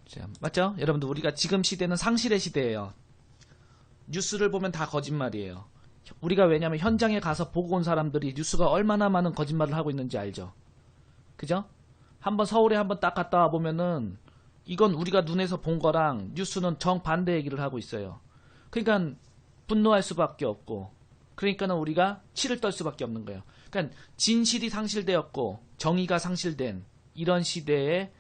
자, 맞죠? 여러분들 우리가 지금 시대는 상실의 시대예요. 뉴스를 보면 다 거짓말이에요. 우리가 왜냐면 현장에 가서 보고 온 사람들이 뉴스가 얼마나 많은 거짓말을 하고 있는지 알죠? 그죠? 한번 서울에 한번 딱 갔다 와 보면은 이건 우리가 눈에서 본 거랑 뉴스는 정반대 얘기를 하고 있어요. 그러니까 분노할 수밖에 없고, 그러니까는 우리가 치를 떨 수밖에 없는 거예요. 그러니까 진실이 상실되었고 정의가 상실된 이런 시대에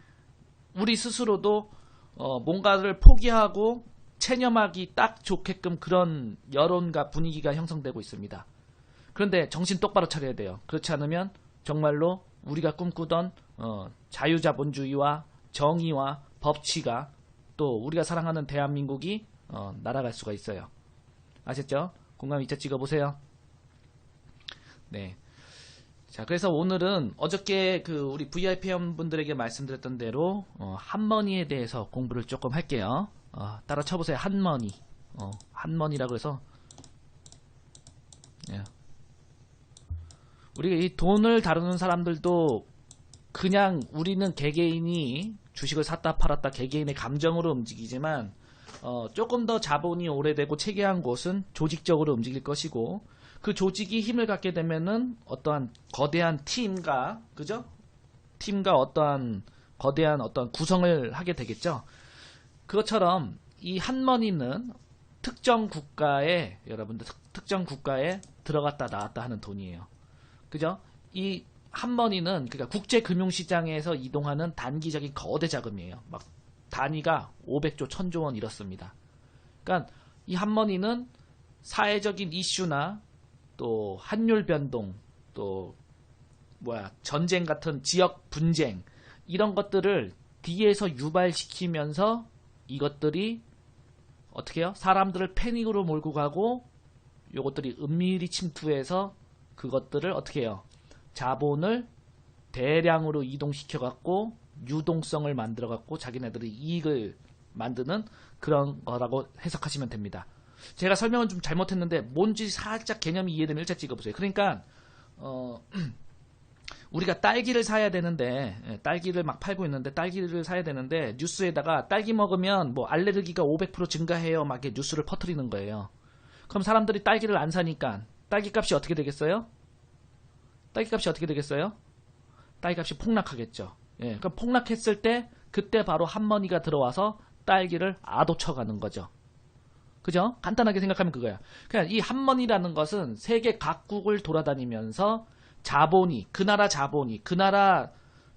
우리 스스로도 뭔가를 포기하고 체념하기 딱 좋게끔 그런 여론과 분위기가 형성되고 있습니다. 그런데 정신 똑바로 차려야 돼요. 그렇지 않으면 정말로 우리가 꿈꾸던 자유자본주의와 정의와 법치가 또 우리가 사랑하는 대한민국이 날아갈 수가 있어요. 아셨죠? 공감 2차 찍어보세요. 네. 자, 그래서 오늘은 어저께 우리 VIP 회원분들에게 말씀드렸던 대로 한머니에 대해서 공부를 조금 할게요. 따라 쳐보세요. 한머니. 한머니라고 해서 예. 우리가 이 돈을 다루는 사람들도 그냥 우리는 개개인이 주식을 샀다 팔았다 개개인의 감정으로 움직이지만 조금 더 자본이 오래되고 체계한 곳은 조직적으로 움직일 것이고, 그 조직이 힘을 갖게 되면은 어떠한 거대한 팀과, 그죠? 팀과 어떠한 거대한 어떤 구성을 하게 되겠죠. 그것처럼 이 한머니는 특정 국가에, 여러분들 특정 국가에 들어갔다 나왔다 하는 돈이에요. 그죠? 이 한머니는 그러니까 국제 금융시장에서 이동하는 단기적인 거대 자금이에요. 막 단위가 500조, 1000조 원 이렇습니다. 그러니까 이 한머니는 사회적인 이슈나 또 환율 변동, 또 전쟁 같은 지역 분쟁, 이런 것들을 뒤에서 유발시키면서 이것들이 어떻게 해요? 사람들을 패닉으로 몰고 가고, 요것들이 은밀히 침투해서 그것들을 어떻게 해요? 자본을 대량으로 이동시켜 갖고 유동성을 만들어 갖고 자기네들이 이익을 만드는 그런 거라고 해석하시면 됩니다. 제가 설명은 좀 잘못했는데 뭔지 살짝 개념이 이해되면 일자 찍어보세요. 그러니까 우리가 딸기를 사야 되는데, 딸기를 막 팔고 있는데 딸기를 사야 되는데 뉴스에다가 딸기 먹으면 뭐 알레르기가 500% 증가해요 막 이렇게 뉴스를 퍼뜨리는 거예요. 그럼 사람들이 딸기를 안 사니까 딸기 값이 어떻게 되겠어요? 딸기 값이 어떻게 되겠어요? 딸기 값이 폭락하겠죠. 예, 그럼 폭락했을 때 그때 바로 한머니가 들어와서 딸기를 아도쳐가는 거죠. 그죠? 간단하게 생각하면 그거야. 그냥 이 한머니라는 것은 세계 각국을 돌아다니면서 자본이, 그 나라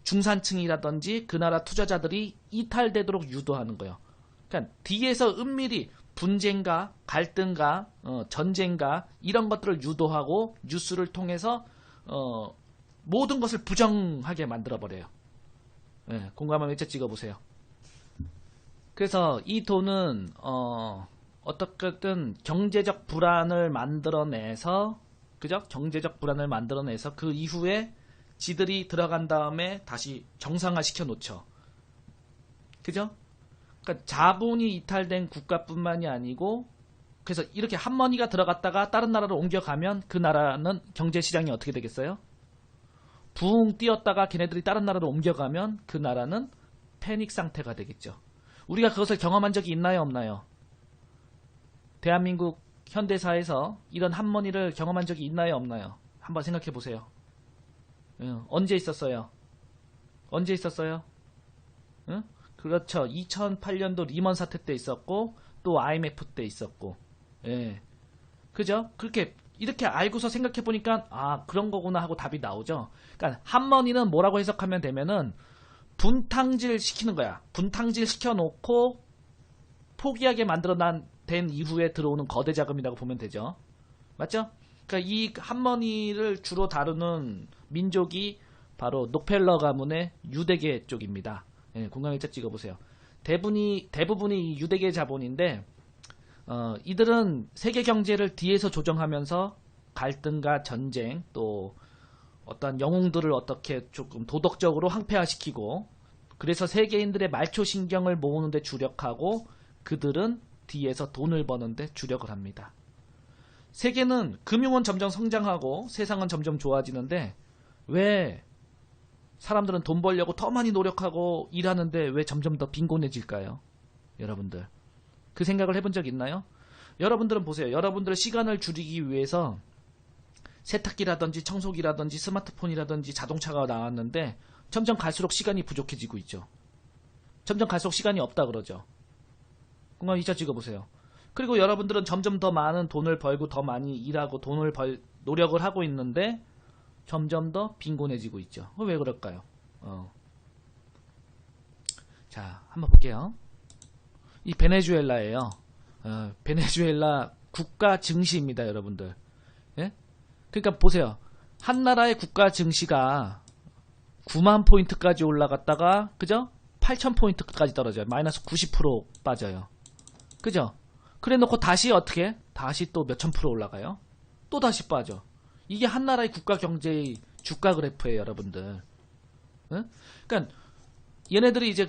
중산층이라든지 그 나라 투자자들이 이탈되도록 유도하는 거예요. 그러니까 뒤에서 은밀히 분쟁과 갈등과 전쟁과 이런 것들을 유도하고 뉴스를 통해서 모든 것을 부정하게 만들어버려요. 예, 공감하면 일자 찍어보세요. 그래서 이 돈은 어떻게든 경제적 불안을 만들어내서, 그죠? 경제적 불안을 만들어내서 그 이후에 지들이 들어간 다음에 다시 정상화 시켜 놓죠. 그죠? 그러니까 자본이 이탈된 국가뿐만이 아니고, 그래서 이렇게 한머니가 들어갔다가 다른 나라로 옮겨가면 그 나라는 경제시장이 어떻게 되겠어요? 붕 뛰었다가 걔네들이 다른 나라로 옮겨가면 그 나라는 패닉 상태가 되겠죠. 우리가 그것을 경험한 적이 있나요, 없나요? 대한민국 현대사에서 이런 한머니를 경험한 적이 있나요, 없나요? 한번 생각해 보세요. 언제 있었어요? 언제 있었어요? 응? 그렇죠. 2008년도 리먼 사태 때 있었고, 또 IMF 때 있었고, 예. 그죠? 이렇게 알고서 생각해 보니까, 아, 그런 거구나 하고 답이 나오죠. 그러니까 한머니는 뭐라고 해석하면 되면은 분탕질 시키는 거야. 분탕질 시켜놓고 포기하게 된 이후에 들어오는 거대 자금이라고 보면 되죠. 맞죠? 그러니까 이 한머니를 주로 다루는 민족이 바로 록펠러 가문의 유대계 쪽입니다. 예, 공강일자 찍어보세요. 대부분이 유대계 자본인데, 이들은 세계 경제를 뒤에서 조정하면서 갈등과 전쟁, 또 어떤 영웅들을 어떻게 조금 도덕적으로 황폐화시키고, 그래서 세계인들의 말초신경을 모으는 데 주력하고, 그들은 뒤에서 돈을 버는 데 주력을 합니다. 세계는 금융은 점점 성장하고 세상은 점점 좋아지는데, 왜 사람들은 돈 벌려고 더 많이 노력하고 일하는데 왜 점점 더 빈곤해질까요? 여러분들 그 생각을 해본 적 있나요? 여러분들은 보세요. 여러분들의 시간을 줄이기 위해서 세탁기라든지 청소기라든지 스마트폰이라든지 자동차가 나왔는데 점점 갈수록 시간이 부족해지고 있죠. 점점 갈수록 시간이 없다 그러죠. 그럼 이자 찍어보세요. 그리고 여러분들은 점점 더 많은 돈을 벌고 더 많이 일하고 돈을 노력을 하고 있는데 점점 더 빈곤해지고 있죠. 왜 그럴까요? 자, 한번 볼게요. 이 베네수엘라예요. 베네수엘라 국가 증시입니다, 여러분들. 예? 그러니까 보세요. 한 나라의 국가 증시가 9만 포인트까지 올라갔다가 그죠? 8천 포인트까지 떨어져요. 마이너스 90% 빠져요. 그죠? 그래 놓고 다시 어떻게? 다시 또 몇천 프로 올라가요. 또 다시 빠져. 이게 한 나라의 국가 경제의 주가 그래프예요, 여러분들. 응? 그러니까 얘네들이 이제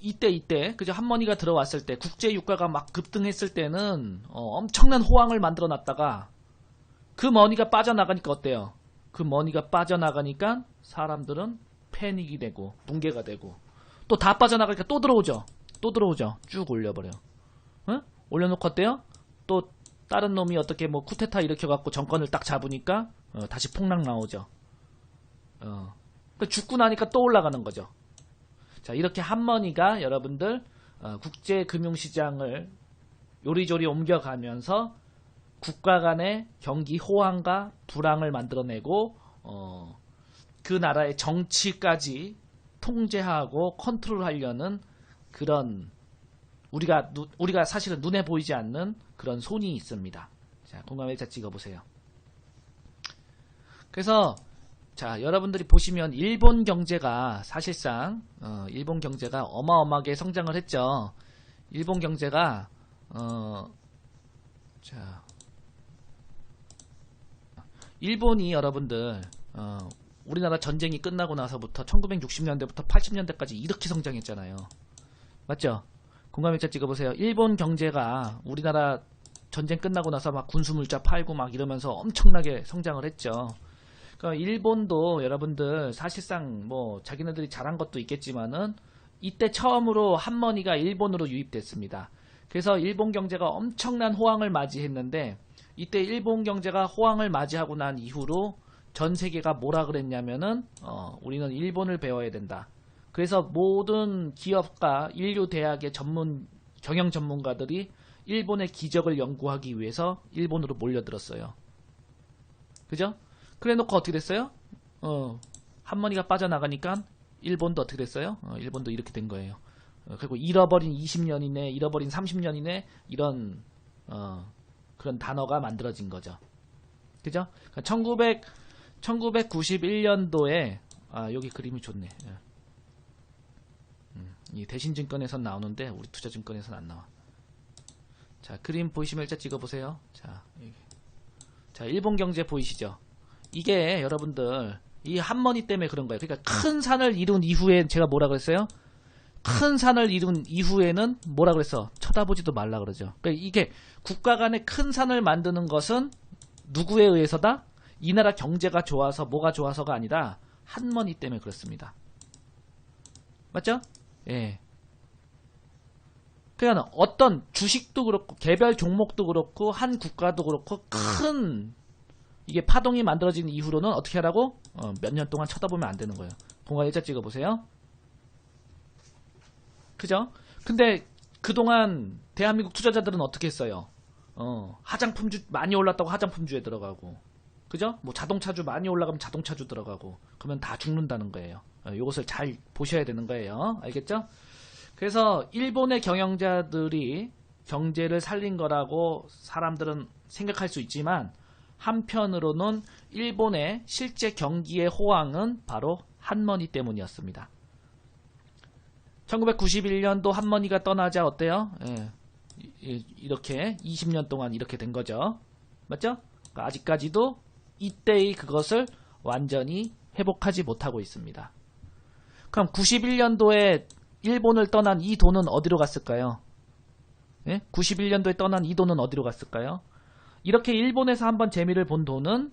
이때 그죠? 한머니가 들어왔을 때 국제 유가가 막 급등했을 때는 엄청난 호황을 만들어 놨다가 그 머니가 빠져나가니까 어때요? 그 머니가 빠져나가니까 사람들은 패닉이 되고 붕괴가 되고 또 다 빠져나가니까 또 들어오죠. 쭉 올려버려. 응? 올려놓고 어때요? 또 다른 놈이 어떻게 뭐 쿠데타 일으켜갖고 정권을 딱 잡으니까 다시 폭락 나오죠. 죽고 나니까 또 올라가는 거죠. 자, 이렇게 한머니가 여러분들 국제 금융시장을 요리조리 옮겨가면서 국가 간의 경기 호황과 불황을 만들어내고 그 나라의 정치까지 통제하고 컨트롤하려는 그런 우리가 사실은 눈에 보이지 않는 그런 손이 있습니다. 자, 공감일자 찍어보세요. 그래서 자, 여러분들이 보시면 일본 경제가 사실상 일본 경제가 어마어마하게 성장을 했죠. 일본 경제가 자, 일본이 여러분들 우리나라 전쟁이 끝나고 나서부터 1960년대부터 80년대까지 이렇게 성장했잖아요. 맞죠? 공감일자 찍어보세요. 일본 경제가 우리나라 전쟁 끝나고 나서 막 군수물자 팔고 막 이러면서 엄청나게 성장을 했죠. 그러니까 일본도 여러분들 사실상 뭐 자기네들이 잘한 것도 있겠지만은 이때 처음으로 한머니가 일본으로 유입됐습니다. 그래서 일본 경제가 엄청난 호황을 맞이했는데 이때 일본 경제가 호황을 맞이하고 난 이후로 전 세계가 뭐라 그랬냐면은 우리는 일본을 배워야 된다. 그래서 모든 기업과 인류 대학의 경영 전문가들이 일본의 기적을 연구하기 위해서 일본으로 몰려들었어요. 그죠? 그래 놓고 어떻게 됐어요? 한머니가 빠져나가니까 일본도 어떻게 됐어요? 일본도 이렇게 된 거예요. 그리고 잃어버린 20년이네, 잃어버린 30년이네, 이런 그런 단어가 만들어진 거죠. 그죠? 그러니까 1991년도에 여기 그림이 좋네. 이 대신증권에선 나오는데 우리 투자증권에서는 안 나와. 자, 그림 보이시면 일단 찍어보세요. 자, 일본 경제 보이시죠? 이게 여러분들 이 한머니 때문에 그런 거예요. 그러니까 큰 산을 이룬 이후에 제가 뭐라 그랬어요? 큰 산을 이룬 이후에는 뭐라 그랬어? 쳐다보지도 말라 그러죠. 그러니까 이게 국가 간의 큰 산을 만드는 것은 누구에 의해서다? 이 나라 경제가 좋아서 뭐가 좋아서가 아니라 한머니 때문에 그렇습니다. 맞죠? 예. 그러니까 어떤 주식도 그렇고 개별 종목도 그렇고 한 국가도 그렇고 큰 이게 파동이 만들어진 이후로는 어떻게 하라고? 몇 년 동안 쳐다보면 안 되는 거예요. 공간 일자 찍어보세요. 그죠? 근데 그동안 대한민국 투자자들은 어떻게 했어요? 화장품주 많이 올랐다고 화장품주에 들어가고, 그죠? 뭐 자동차주 많이 올라가면 자동차주 들어가고, 그러면 다 죽는다는 거예요. 이것을 잘 보셔야 되는 거예요. 알겠죠? 그래서 일본의 경영자들이 경제를 살린 거라고 사람들은 생각할 수 있지만 한편으로는 일본의 실제 경기의 호황은 바로 한머니 때문이었습니다. 1991년도 한머니가 떠나자 어때요? 이렇게 20년 동안 이렇게 된 거죠. 맞죠? 그러니까 아직까지도 이때의 그것을 완전히 회복하지 못하고 있습니다. 그럼 91년도에 일본을 떠난 이 돈은 어디로 갔을까요? 91년도에 떠난 이 돈은 어디로 갔을까요? 이렇게 일본에서 한번 재미를 본 돈은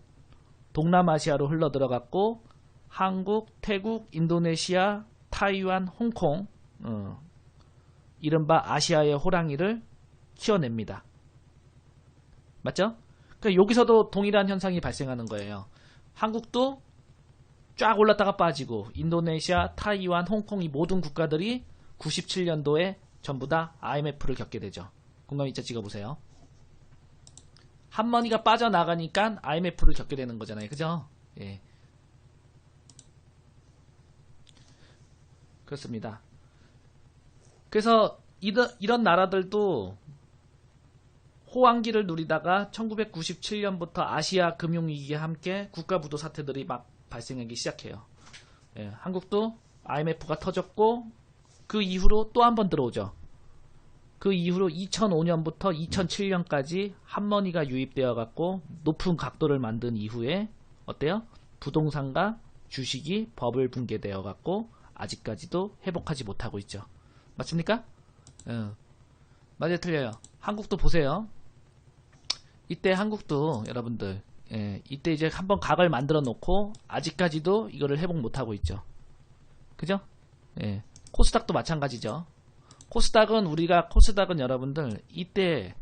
동남아시아로 흘러 들어갔고 한국, 태국, 인도네시아, 타이완, 홍콩 이른바 아시아의 호랑이를 키워냅니다. 맞죠? 그러니까 여기서도 동일한 현상이 발생하는 거예요. 한국도 쫙 올랐다가 빠지고 인도네시아, 타이완, 홍콩 이 모든 국가들이 97년도에 전부 다 IMF를 겪게 되죠. 공감 이자 찍어보세요. 한머니가 빠져나가니까 IMF를 겪게 되는 거잖아요. 그죠? 예. 그렇습니다. 그래서 이런 나라들도 호황기를 누리다가 1997년부터 아시아 금융위기와 함께 국가부도 사태들이 막 발생하기 시작해요. 예, 한국도 IMF가 터졌고 그 이후로 또 한 번 들어오죠. 그 이후로 2005년부터 2007년까지 한머니가 유입되어 갖고 높은 각도를 만든 이후에 어때요? 부동산과 주식이 버블 붕괴되어 갖고 아직까지도 회복하지 못하고 있죠. 맞습니까? 맞아요, 틀려요. 한국도 보세요. 이때 한국도 여러분들 이때 이제 한번 각을 만들어 놓고 아직까지도 이거를 회복 못하고 있죠. 그죠? 코스닥도 마찬가지죠. 코스닥은 여러분들 이때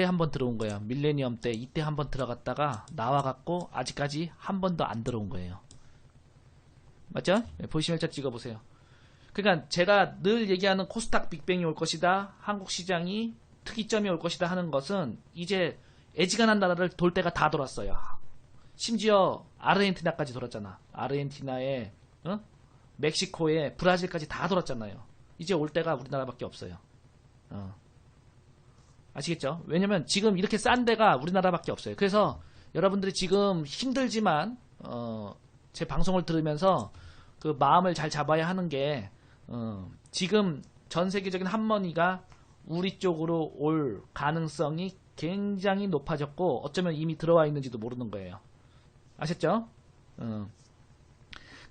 한번 들어온 거예요. 밀레니엄 때 이때 한번 들어갔다가 나와갖고 아직까지 한 번도 안 들어온 거예요. 맞죠? 보시면 자 찍어보세요. 그러니까 제가 늘 얘기하는 코스닥 빅뱅이 올 것이다, 한국 시장이 특이점이 올 것이다 하는 것은 이제 애지간한 나라를 돌 때가 다 돌았어요. 심지어 아르헨티나까지 돌았잖아. 아르헨티나에 멕시코에 브라질까지 다 돌았잖아요. 이제 올 때가 우리나라밖에 없어요. 아시겠죠? 왜냐면 지금 이렇게 싼 데가 우리나라밖에 없어요. 그래서 여러분들이 지금 힘들지만 제 방송을 들으면서 그 마음을 잘 잡아야 하는 게 지금 전 세계적인 한머니가 우리 쪽으로 올 가능성이 굉장히 높아졌고 어쩌면 이미 들어와 있는지도 모르는 거예요. 아셨죠?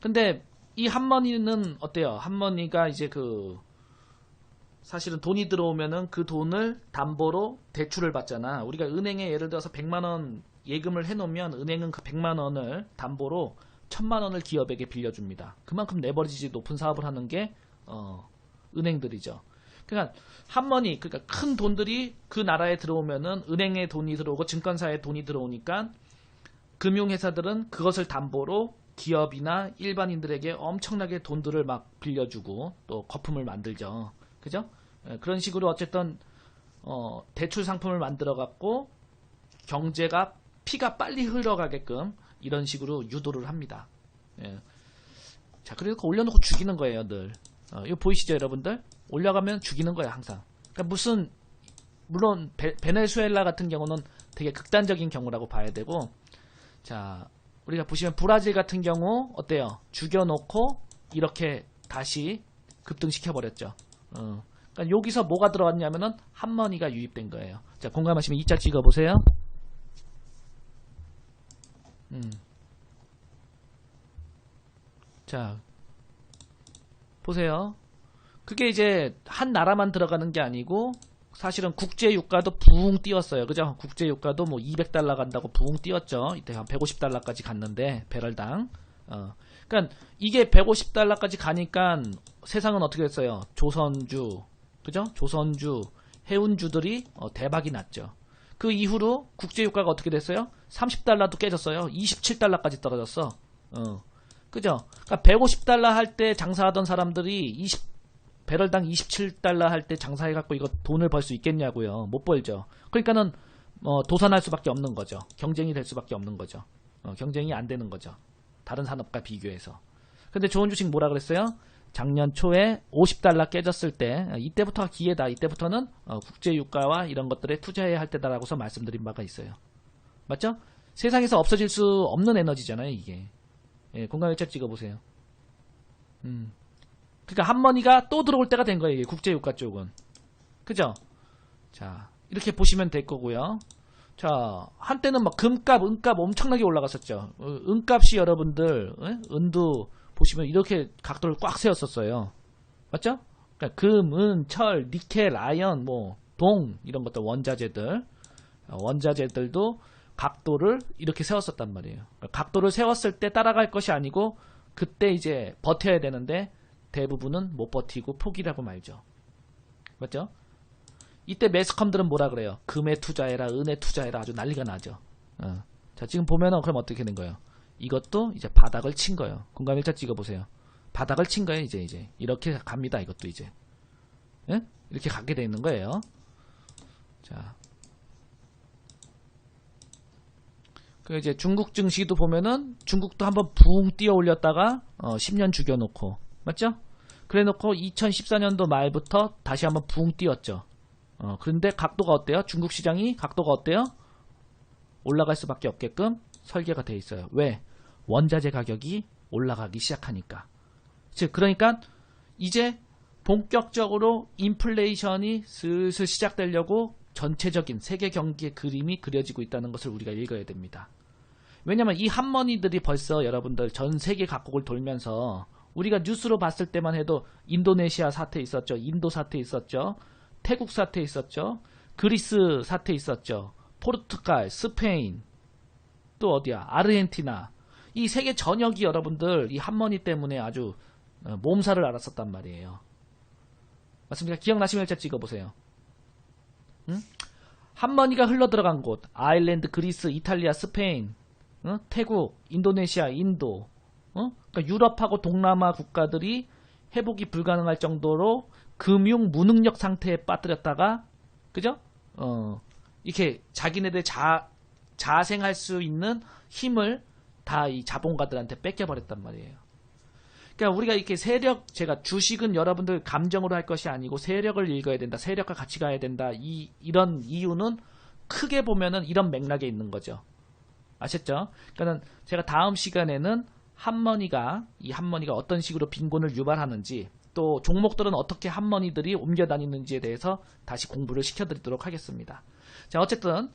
근데 이 한머니는 어때요? 한머니가 이제 사실은 돈이 들어오면은 그 돈을 담보로 대출을 받잖아. 우리가 은행에 예를 들어서 100만원 예금을 해놓으면 은행은 그 100만원을 담보로 1000만원을 기업에게 빌려줍니다. 그만큼 레버리지 높은 사업을 하는 게 은행들이죠. 그러니까 한머니, 그러니까 큰 돈들이 그 나라에 들어오면은 은행에 돈이 들어오고 증권사에 돈이 들어오니까 금융회사들은 그것을 담보로 기업이나 일반인들에게 엄청나게 돈들을 막 빌려주고 또 거품을 만들죠. 그죠? 그런 식으로 어쨌든 대출 상품을 만들어 갖고 경제가 피가 빨리 흘러가게끔 이런 식으로 유도를 합니다. 자, 그래서 올려놓고 죽이는 거예요, 늘. 이거 보이시죠, 여러분들? 올라가면 죽이는 거예요, 항상. 그러니까 물론 베네수엘라 같은 경우는 되게 극단적인 경우라고 봐야 되고, 자, 우리가 보시면 브라질 같은 경우 어때요? 죽여놓고 이렇게 다시 급등시켜버렸죠. 그러니까 여기서 뭐가 들어왔냐면은 한머니가 유입된 거예요. 자, 공감하시면 2차 찍어보세요. 자, 보세요. 그게 이제 한 나라만 들어가는 게 아니고 사실은 국제유가도 붕 뛰었어요. 그죠? 국제유가도 뭐 200달러 간다고 붕 뛰었죠. 이때 한 150달러까지 갔는데 배럴당. 그러니까 이게 150달러까지 가니까 세상은 어떻게 됐어요? 조선주, 그죠? 조선주, 해운주들이 대박이 났죠. 그 이후로 국제유가가 어떻게 됐어요? 30달러도 깨졌어요. 27달러까지 떨어졌어. 그죠? 그러니까 150달러 할 때 장사하던 사람들이 배럴당 27달러 할 때 장사해갖고 이거 돈을 벌 수 있겠냐고요. 못 벌죠. 그러니까는 도산할 수밖에 없는 거죠. 경쟁이 될 수밖에 없는 거죠. 경쟁이 안 되는 거죠. 다른 산업과 비교해서. 근데 좋은 주식 뭐라 그랬어요? 작년 초에 50달러 깨졌을 때 이때부터가 기회다. 이때부터는 국제유가와 이런 것들에 투자해야 할 때다라고서 말씀드린 바가 있어요. 맞죠? 세상에서 없어질 수 없는 에너지잖아요, 이게. 공감일자 찍어보세요. 그러니까 한머니가 또 들어올 때가 된 거예요, 국제유가 쪽은. 그죠? 자, 이렇게 보시면 될 거고요. 자, 한때는 막 금값, 은값 엄청나게 올라갔었죠. 은값이 여러분들, 은도 보시면 이렇게 각도를 꽉 세웠었어요. 맞죠? 그러니까 금, 은, 철, 니켈, 아연, 동 이런 것들 원자재들도 각도를 이렇게 세웠었단 말이에요. 각도를 세웠을 때 따라갈 것이 아니고 그때 이제 버텨야 되는데 대부분은 못 버티고 포기라고 말죠. 맞죠? 이때 매스컴들은 뭐라 그래요? 금에 투자해라, 은에 투자해라, 아주 난리가 나죠. 자, 지금 보면은 그럼 어떻게 된 거예요? 이것도 이제 바닥을 친 거예요. 공감 1차 찍어보세요. 바닥을 친 거예요, 이제. 이렇게 갑니다, 이것도 이제. 예? 이렇게 가게 돼 있는 거예요. 자. 그 이제 중국 증시도 보면은 중국도 한번 붕 뛰어 올렸다가 10년 죽여놓고, 맞죠? 그래 놓고 2014년도 말부터 다시 한번 붕 뛰었죠. 그런데 각도가 어때요? 중국 시장이 각도가 어때요? 올라갈 수밖에 없게끔 설계가 돼 있어요. 왜? 원자재 가격이 올라가기 시작하니까. 즉, 그러니까 이제 본격적으로 인플레이션이 슬슬 시작되려고 전체적인 세계 경기의 그림이 그려지고 있다는 것을 우리가 읽어야 됩니다. 왜냐면 이 핫머니들이 벌써 여러분들 전 세계 각국을 돌면서 우리가 뉴스로 봤을 때만 해도 인도네시아 사태 있었죠. 인도 사태 있었죠. 태국 사태 있었죠. 그리스 사태 있었죠. 포르투갈, 스페인, 또 어디야? 아르헨티나. 이 세계 전역이 여러분들 이 핫머니 때문에 아주 몸살을 앓았었단 말이에요. 맞습니까? 기억나시면 일자 찍어보세요. 응? 핫머니가 흘러들어간 곳, 아일랜드, 그리스, 이탈리아, 스페인, 태국, 인도네시아, 인도, 그러니까 유럽하고 동남아 국가들이 회복이 불가능할 정도로 금융 무능력 상태에 빠뜨렸다가, 그죠? 이렇게 자기네들 자생할 수 있는 힘을 다 이 자본가들한테 뺏겨버렸단 말이에요. 그러니까 우리가 이렇게 세력, 제가 주식은 여러분들 감정으로 할 것이 아니고 세력을 읽어야 된다, 세력과 같이 가야 된다, 이런 이유는 크게 보면은 이런 맥락에 있는 거죠. 아셨죠? 그러니까 제가 다음 시간에는 이 핫머니가 어떤 식으로 빈곤을 유발하는지, 또 종목들은 어떻게 핫머니들이 옮겨 다니는지에 대해서 다시 공부를 시켜드리도록 하겠습니다. 자, 어쨌든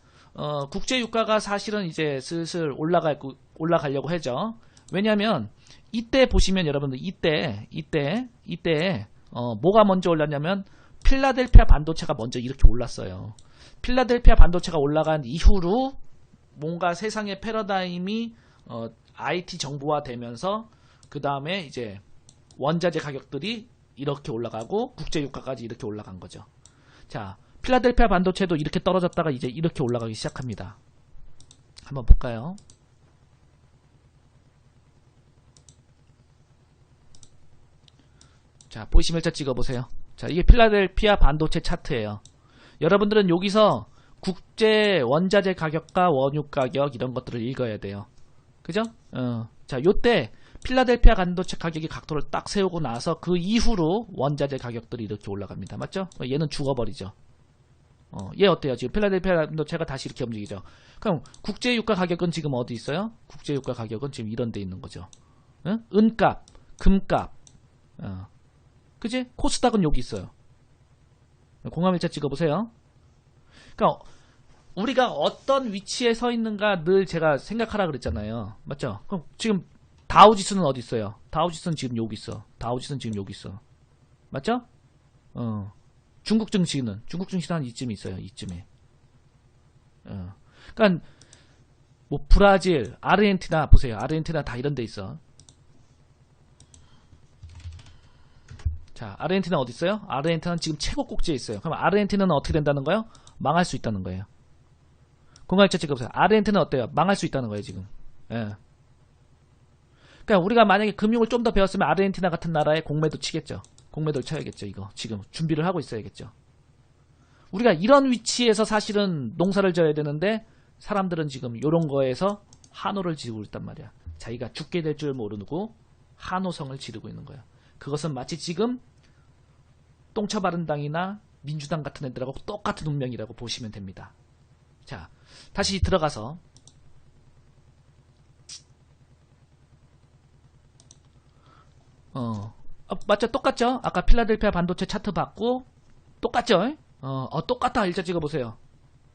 국제 유가가 사실은 이제 슬슬 올라가려고 하죠. 왜냐하면 이때 보시면 여러분들 이때 뭐가 먼저 올랐냐면 필라델피아 반도체가 먼저 이렇게 올랐어요. 필라델피아 반도체가 올라간 이후로 뭔가 세상의 패러다임이 IT 정보화 되면서 그 다음에 이제 원자재 가격들이 이렇게 올라가고 국제 유가까지 이렇게 올라간 거죠. 자, 필라델피아 반도체도 이렇게 떨어졌다가 이제 이렇게 올라가기 시작합니다. 한번 볼까요? 자, 보이시면 일자 찍어보세요. 자, 이게 필라델피아 반도체 차트예요. 여러분들은 여기서 국제 원자재 가격과 원유 가격 이런 것들을 읽어야 돼요. 그죠? 자, 요때 필라델피아 반도체 가격이 각도를 딱 세우고 나서 그 이후로 원자재 가격들이 이렇게 올라갑니다. 맞죠? 얘는 죽어버리죠. 얘 어때요? 지금 필라델피아 반도체가 다시 이렇게 움직이죠. 그럼 국제 유가 가격은 지금 어디 있어요? 국제 유가 가격은 지금 이런 데 있는 거죠. 은값, 금값, 그지? 코스닥은 여기 있어요. 공함일자 찍어보세요. 그러니까 우리가 어떤 위치에 서 있는가 늘 제가 생각하라 그랬잖아요. 맞죠? 그럼 지금 다우지수는 어디 있어요? 다우지수는 지금 여기 있어. 다우지수는 지금 여기 있어. 맞죠? 중국 증시는 한 이쯤에 있어요. 이쯤에. 그러니까 뭐 브라질, 아르헨티나 보세요. 아르헨티나 다 이런 데 있어. 자, 아르헨티나 어디 있어요? 아르헨티나는 지금 최고 꼭지에 있어요. 그럼 아르헨티나는 어떻게 된다는 거예요? 망할 수 있다는 거예요. 공간일자 찍어보세요. 아르헨티나는 어때요? 망할 수 있다는 거예요, 지금. 예. 그러니까 우리가 만약에 금융을 좀 더 배웠으면 아르헨티나 같은 나라에 공매도 치겠죠. 공매도를 쳐야겠죠, 이거. 지금 준비를 하고 있어야겠죠. 우리가 이런 위치에서 사실은 농사를 져야 되는데 사람들은 지금 이런 거에서 한호를 지르고 있단 말이야. 자기가 죽게 될 줄 모르고 한호성을 지르고 있는 거야. 그것은 마치 지금 똥처바른당이나 민주당 같은 애들하고 똑같은 운명이라고 보시면 됩니다. 자, 다시 들어가서 맞죠? 똑같죠? 아까 필라델피아 반도체 차트 봤고 똑같죠? 똑같다. 일자 찍어보세요.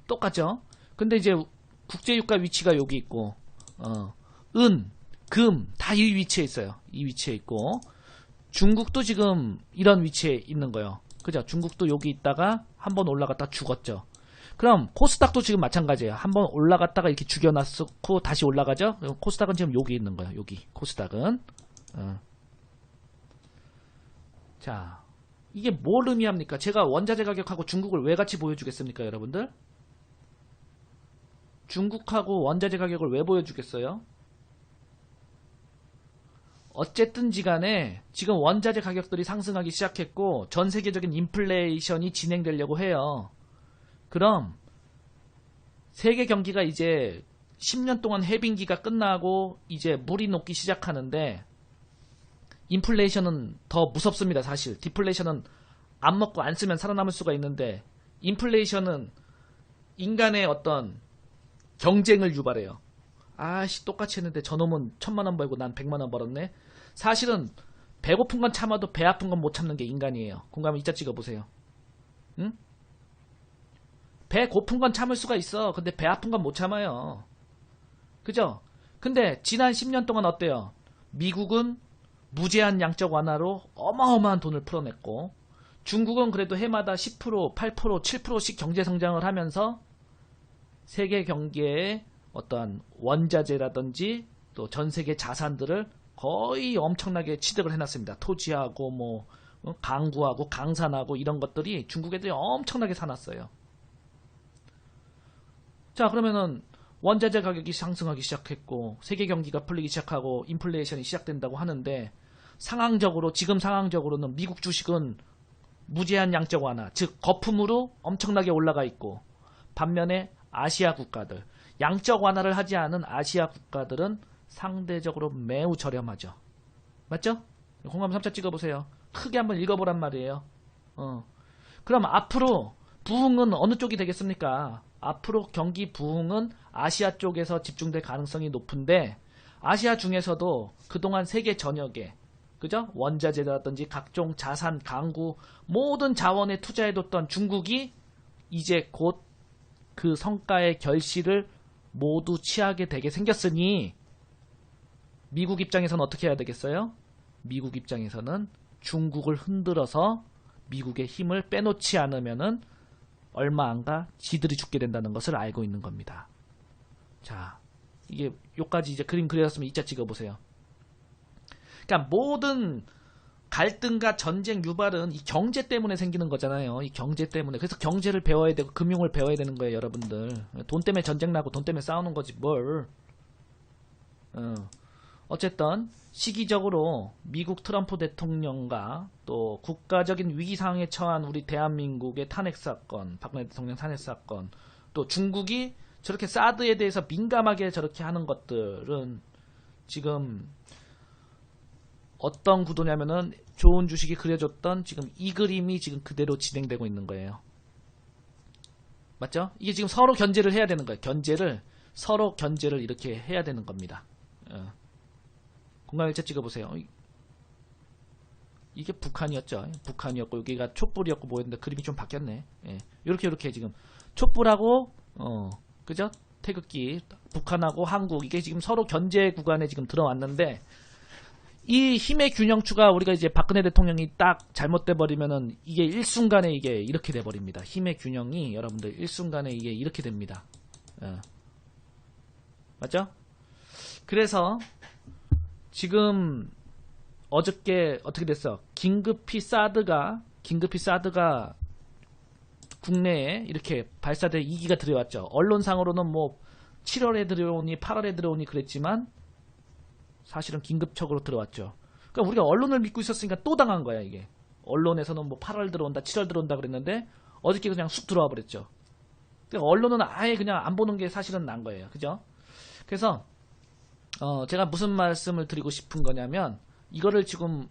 똑같죠? 근데 이제 국제유가 위치가 여기 있고 은, 금 다 이 위치에 있어요. 이 위치에 있고 중국도 지금 이런 위치에 있는 거예요. 그죠? 중국도 여기 있다가 한번 올라갔다 죽었죠. 그럼 코스닥도 지금 마찬가지예요. 한번 올라갔다가 이렇게 죽여놨고 다시 올라가죠. 코스닥은 지금 여기 있는 거예요. 여기 코스닥은. 자, 이게 뭘 의미합니까? 제가 원자재 가격하고 중국을 왜 같이 보여주겠습니까, 여러분들? 중국하고 원자재 가격을 왜 보여주겠어요? 어쨌든지 간에 지금 원자재 가격들이 상승하기 시작했고 전 세계적인 인플레이션이 진행되려고 해요. 그럼 세계 경기가 이제 10년 동안 해빙기가 끝나고 이제 물이 녹기 시작하는데 인플레이션은 더 무섭습니다. 사실 디플레이션은 안 먹고 안 쓰면 살아남을 수가 있는데 인플레이션은 인간의 어떤 경쟁을 유발해요. 아씨 똑같이 했는데 저놈은 1000만원 벌고 난 100만원 벌었네. 사실은 배고픈 건 참아도 배 아픈 건 못 참는 게 인간이에요. 공감을 이자 찍어보세요. 응? 배 고픈 건 참을 수가 있어. 근데 배 아픈 건 못 참아요. 그죠? 근데 지난 10년 동안 어때요? 미국은 무제한 양적 완화로 어마어마한 돈을 풀어냈고 중국은 그래도 해마다 10%, 8%, 7%씩 경제 성장을 하면서 세계 경제에 어떠한 원자재라든지 또 전 세계 자산들을 거의 엄청나게 취득을 해놨습니다. 토지하고 뭐 강구하고 강산하고 이런 것들이 중국 애들이 엄청나게 사놨어요. 자, 그러면은 원자재 가격이 상승하기 시작했고 세계 경기가 풀리기 시작하고 인플레이션이 시작된다고 하는데 지금 상황적으로는 미국 주식은 무제한 양적 완화, 즉 거품으로 엄청나게 올라가 있고 반면에 아시아 국가들, 양적 완화를 하지 않은 아시아 국가들은 상대적으로 매우 저렴하죠. 맞죠? 공감 3차 찍어보세요. 크게 한번 읽어보란 말이에요. 그럼 앞으로 부흥은 어느 쪽이 되겠습니까? 앞으로 경기 부흥은 아시아 쪽에서 집중될 가능성이 높은데 아시아 중에서도 그동안 세계 전역에 그죠? 원자재라든지 각종 자산, 강구 모든 자원에 투자해뒀던 중국이 이제 곧 그 성과의 결실을 모두 취하게 되게 생겼으니 미국 입장에서는 어떻게 해야 되겠어요? 미국 입장에서는 중국을 흔들어서 미국의 힘을 빼놓지 않으면은 얼마 안가 지들이 죽게 된다는 것을 알고 있는 겁니다. 자, 이게 요까지 이제 그림 그려졌으면 이자 찍어보세요. 그러니까 모든 갈등과 전쟁 유발은 이 경제 때문에 생기는 거잖아요. 이 경제 때문에. 그래서 경제를 배워야 되고 금융을 배워야 되는 거예요, 여러분들. 돈 때문에 전쟁 나고 돈 때문에 싸우는 거지 뭘. 어쨌든 시기적으로 미국 트럼프 대통령과 또 국가적인 위기 상황에 처한 우리 대한민국의 탄핵 사건, 박근혜 대통령 탄핵 사건, 또 중국이 저렇게 사드에 대해서 민감하게 저렇게 하는 것들은 지금 어떤 구도냐면은 좋은 주식이 그려줬던 지금 이 그림이 지금 그대로 진행되고 있는 거예요. 맞죠? 이게 지금 서로 견제를 해야 되는 거예요. 서로 견제를 이렇게 해야 되는 겁니다. 공간 일자 찍어보세요. 이게 북한이었죠. 북한이었고 여기가 촛불이었고 뭐였는데 그림이 좀 바뀌었네. 요렇게 지금 촛불하고 그죠? 태극기 북한하고 한국 이게 지금 서로 견제 구간에 지금 들어왔는데 이 힘의 균형추가 우리가 이제 박근혜 대통령이 딱 잘못돼 버리면은 이게 일순간에 이게 이렇게 돼 버립니다. 힘의 균형이 여러분들 일순간에 이게 이렇게 됩니다. 맞죠? 그래서 지금 어저께 어떻게 됐어? 긴급히 사드가 국내에 이렇게 발사될 2기가 들어왔죠. 언론상으로는 뭐 7월에 들어오니 8월에 들어오니 그랬지만 사실은 긴급적으로 들어왔죠. 그러니까 우리가 언론을 믿고 있었으니까 또 당한 거야 이게. 언론에서는 뭐 8월 들어온다 7월 들어온다 그랬는데 어저께 그냥 쑥 들어와 버렸죠. 그러니까 언론은 아예 그냥 안 보는 게 사실은 난 거예요. 그죠? 그래서 제가 무슨 말씀을 드리고 싶은 거냐면 이거를 지금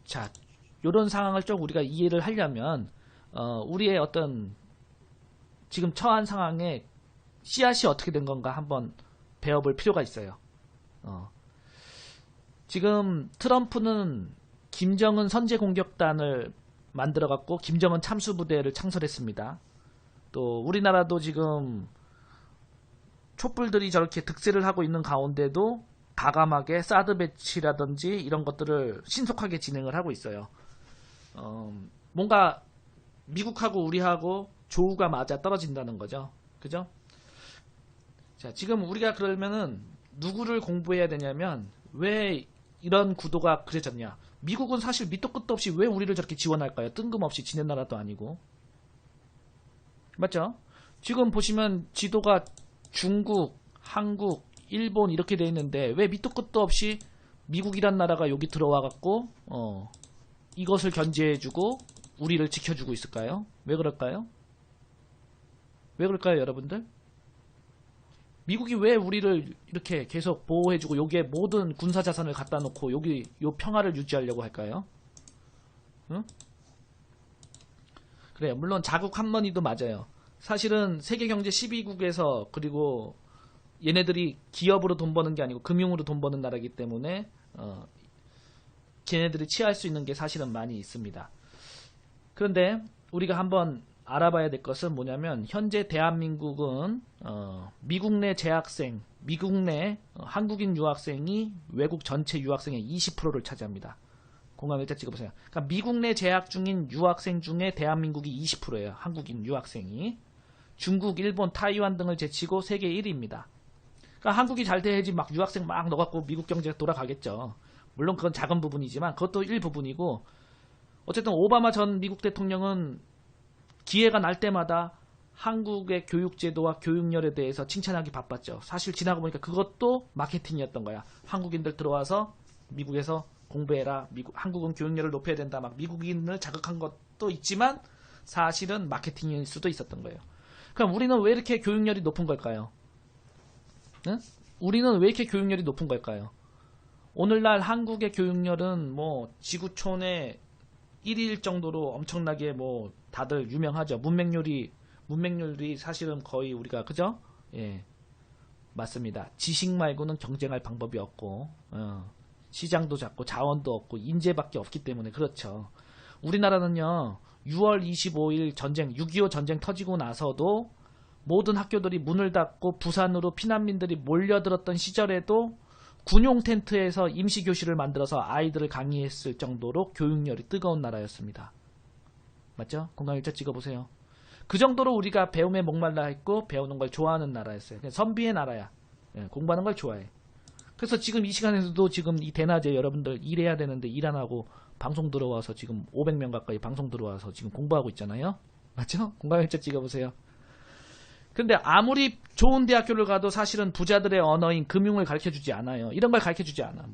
자 요런 상황을 좀 우리가 이해를 하려면 우리의 어떤 지금 처한 상황에 씨앗이 어떻게 된 건가 한번 배워볼 필요가 있어요. 지금 트럼프는 김정은 선제 공격단을 만들어갖고 김정은 참수부대를 창설했습니다. 또 우리나라도 지금 촛불들이 저렇게 득세를 하고 있는 가운데도 과감하게 사드 배치라든지 이런 것들을 신속하게 진행을 하고 있어요. 뭔가 미국하고 우리하고 조우가 맞아 떨어진다는 거죠. 그죠? 자, 지금 우리가 그러면은 누구를 공부해야 되냐면 왜 이런 구도가 그려졌냐. 미국은 사실 밑도 끝도 없이 왜 우리를 저렇게 지원할까요? 뜬금없이 지낸 나라도 아니고. 맞죠? 지금 보시면 지도가 중국, 한국, 일본 이렇게 돼 있는데 왜 밑도 끝도 없이 미국이란 나라가 여기 들어와 갖고 이것을 견제해주고 우리를 지켜주고 있을까요? 왜 그럴까요? 왜 그럴까요, 여러분들? 미국이 왜 우리를 이렇게 계속 보호해주고 여기에 모든 군사자산을 갖다 놓고 여기 요 평화를 유지하려고 할까요? 응? 그래요. 물론 자국 한머니도 맞아요. 사실은 세계경제 12국에서 그리고 얘네들이 기업으로 돈 버는 게 아니고 금융으로 돈 버는 나라이기 때문에 걔네들이 취할 수 있는 게 사실은 많이 있습니다. 그런데 우리가 한번 알아봐야 될 것은 뭐냐면 현재 대한민국은 미국 내 재학생, 미국 내 한국인 유학생이 외국 전체 유학생의 20%를 차지합니다. 공감 일자 찍어보세요. 그러니까 미국 내 재학 중인 유학생 중에 대한민국이 20%예요. 한국인 유학생이. 중국, 일본, 타이완 등을 제치고 세계 1위입니다. 그러니까 한국이 잘 돼야지 막 유학생 막 넣어갖고 미국 경제가 돌아가겠죠. 물론 그건 작은 부분이지만 그것도 일부분이고, 어쨌든 오바마 전 미국 대통령은 기회가 날 때마다 한국의 교육제도와 교육열에 대해서 칭찬하기 바빴죠. 사실 지나고 보니까 그것도 마케팅이었던 거야. 한국인들 들어와서 미국에서 공부해라. 한국은 교육열을 높여야 된다. 막 미국인을 자극한 것도 있지만 사실은 마케팅일 수도 있었던 거예요. 그럼 우리는 왜 이렇게 교육열이 높은 걸까요? 응? 우리는 왜 이렇게 교육열이 높은 걸까요? 오늘날 한국의 교육열은 뭐 지구촌의 1위일 정도로 엄청나게 뭐 다들 유명하죠. 문맹률이 사실은 거의 우리가 그죠? 예, 맞습니다. 지식 말고는 경쟁할 방법이 없고 시장도 작고 자원도 없고 인재밖에 없기 때문에 그렇죠. 우리나라는요 6월 25일 전쟁 6.25 전쟁 터지고 나서도 모든 학교들이 문을 닫고 부산으로 피난민들이 몰려들었던 시절에도 군용 텐트에서 임시교실을 만들어서 아이들을 강의했을 정도로 교육열이 뜨거운 나라였습니다. 맞죠? 공강일자 찍어보세요. 그 정도로 우리가 배움에 목말라 했고 배우는 걸 좋아하는 나라였어요. 선비의 나라야. 공부하는 걸 좋아해. 그래서 지금 이 시간에서도 지금 이 대낮에 여러분들 일해야 되는데 일 안 하고 방송 들어와서 지금 500명 가까이 방송 들어와서 지금 공부하고 있잖아요. 맞죠? 공강일자 찍어보세요. 근데 아무리 좋은 대학교를 가도 사실은 부자들의 언어인 금융을 가르쳐주지 않아요. 이런 걸 가르쳐주지 않아.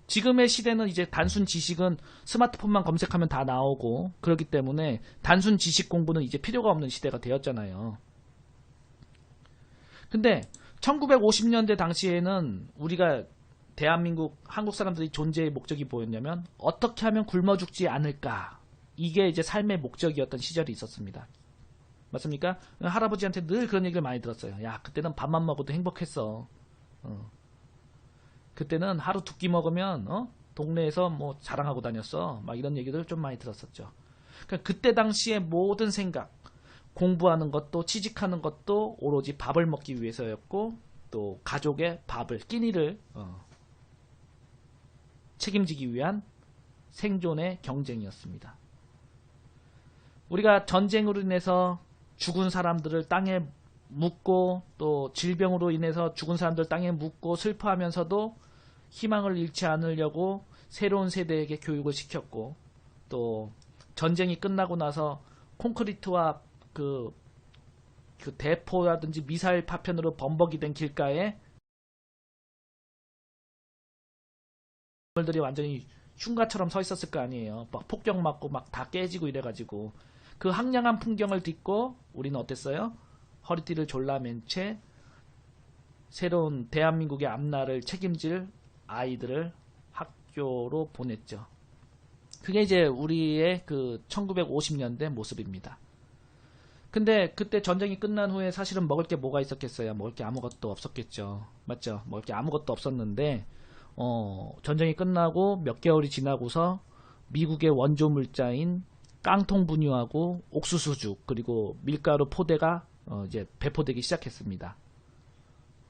지금의 시대는 이제 단순 지식은 스마트폰만 검색하면 다 나오고 그렇기 때문에 단순 지식 공부는 이제 필요가 없는 시대가 되었잖아요. 근데 1950년대 당시에는 우리가 대한민국 한국 사람들이 존재의 목적이 뭐였냐면 어떻게 하면 굶어 죽지 않을까, 이게 이제 삶의 목적이었던 시절이 있었습니다. 맞습니까? 할아버지한테 늘 그런 얘기를 많이 들었어요. 야, 그때는 밥만 먹어도 행복했어. 그때는 하루 두 끼 먹으면 동네에서 뭐 자랑하고 다녔어. 막 이런 얘기들 좀 많이 들었었죠. 그러니까 그때 당시에 모든 생각, 공부하는 것도 취직하는 것도 오로지 밥을 먹기 위해서였고 또 가족의 밥을 끼니를 책임지기 위한 생존의 경쟁이었습니다. 우리가 전쟁으로 인해서 죽은 사람들을 땅에 묻고 또 질병으로 인해서 죽은 사람들 땅에 묻고 슬퍼하면서도 희망을 잃지 않으려고 새로운 세대에게 교육을 시켰고, 또 전쟁이 끝나고 나서 콘크리트와 그 대포라든지 미사일 파편으로 범벅이 된 길가에 들이 완전히 흉가처럼 서 있었을 거 아니에요. 막 폭격 맞고 막 다 깨지고 이래가지고 그 황량한 풍경을 딛고 우리는 어땠어요? 허리띠를 졸라맨 채 새로운 대한민국의 앞날을 책임질 아이들을 학교로 보냈죠. 그게 이제 우리의 그 1950년대 모습입니다. 근데 그때 전쟁이 끝난 후에 사실은 먹을 게 뭐가 있었겠어요? 먹을 게 아무것도 없었겠죠. 맞죠? 먹을 게 아무것도 없었는데 전쟁이 끝나고 몇 개월이 지나고서 미국의 원조 물자인 깡통 분유하고 옥수수죽 그리고 밀가루 포대가 이제 배포되기 시작했습니다.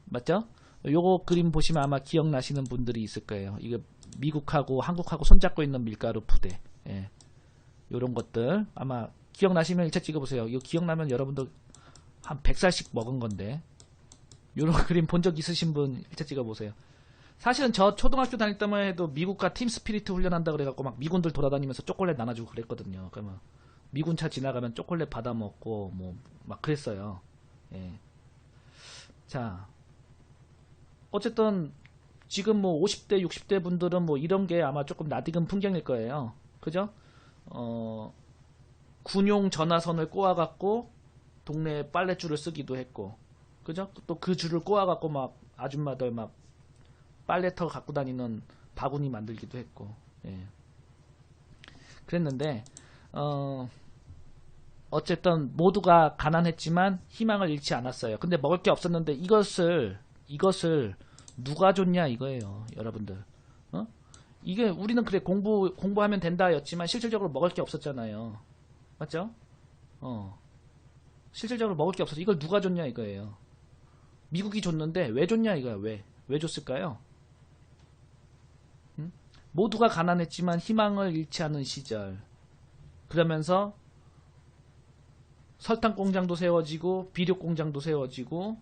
맞죠? 요거 그림 보시면 아마 기억나시는 분들이 있을 거예요. 이거 미국하고 한국하고 손잡고 있는 밀가루 포대. 예. 요런 것들 아마 기억나시면 1차 찍어보세요. 이거 기억나면 여러분도 한 100살씩 먹은 건데 요런 그림 본 적 있으신 분 1차 찍어보세요. 사실은 저 초등학교 다닐 때만 해도 미국과 팀 스피리트 훈련한다 그래갖고 막 미군들 돌아다니면서 초콜릿 나눠주고 그랬거든요. 그러면 미군차 지나가면 초콜릿 받아먹고 뭐 막 그랬어요. 예. 자, 어쨌든 지금 뭐 50대 60대 분들은 뭐 이런 게 아마 조금 낯익은 풍경일 거예요. 그죠? 군용 전화선을 꼬아갖고 동네에 빨랫줄을 쓰기도 했고, 그죠? 또 그 줄을 꼬아갖고 막 아줌마들 막 빨래터 갖고 다니는 바구니 만들기도 했고, 예. 그랬는데, 어쨌든 모두가 가난했지만 희망을 잃지 않았어요. 근데 먹을 게 없었는데 이것을 누가 줬냐 이거예요, 여러분들. 이게 우리는 그래 공부하면 된다였지만 실질적으로 먹을 게 없었잖아요. 맞죠? 실질적으로 먹을 게 없어서 이걸 누가 줬냐 이거예요. 미국이 줬는데 왜 줬냐 이거야. 왜 줬을까요? 모두가 가난했지만 희망을 잃지 않은 시절. 그러면서 설탕 공장도 세워지고 비료 공장도 세워지고,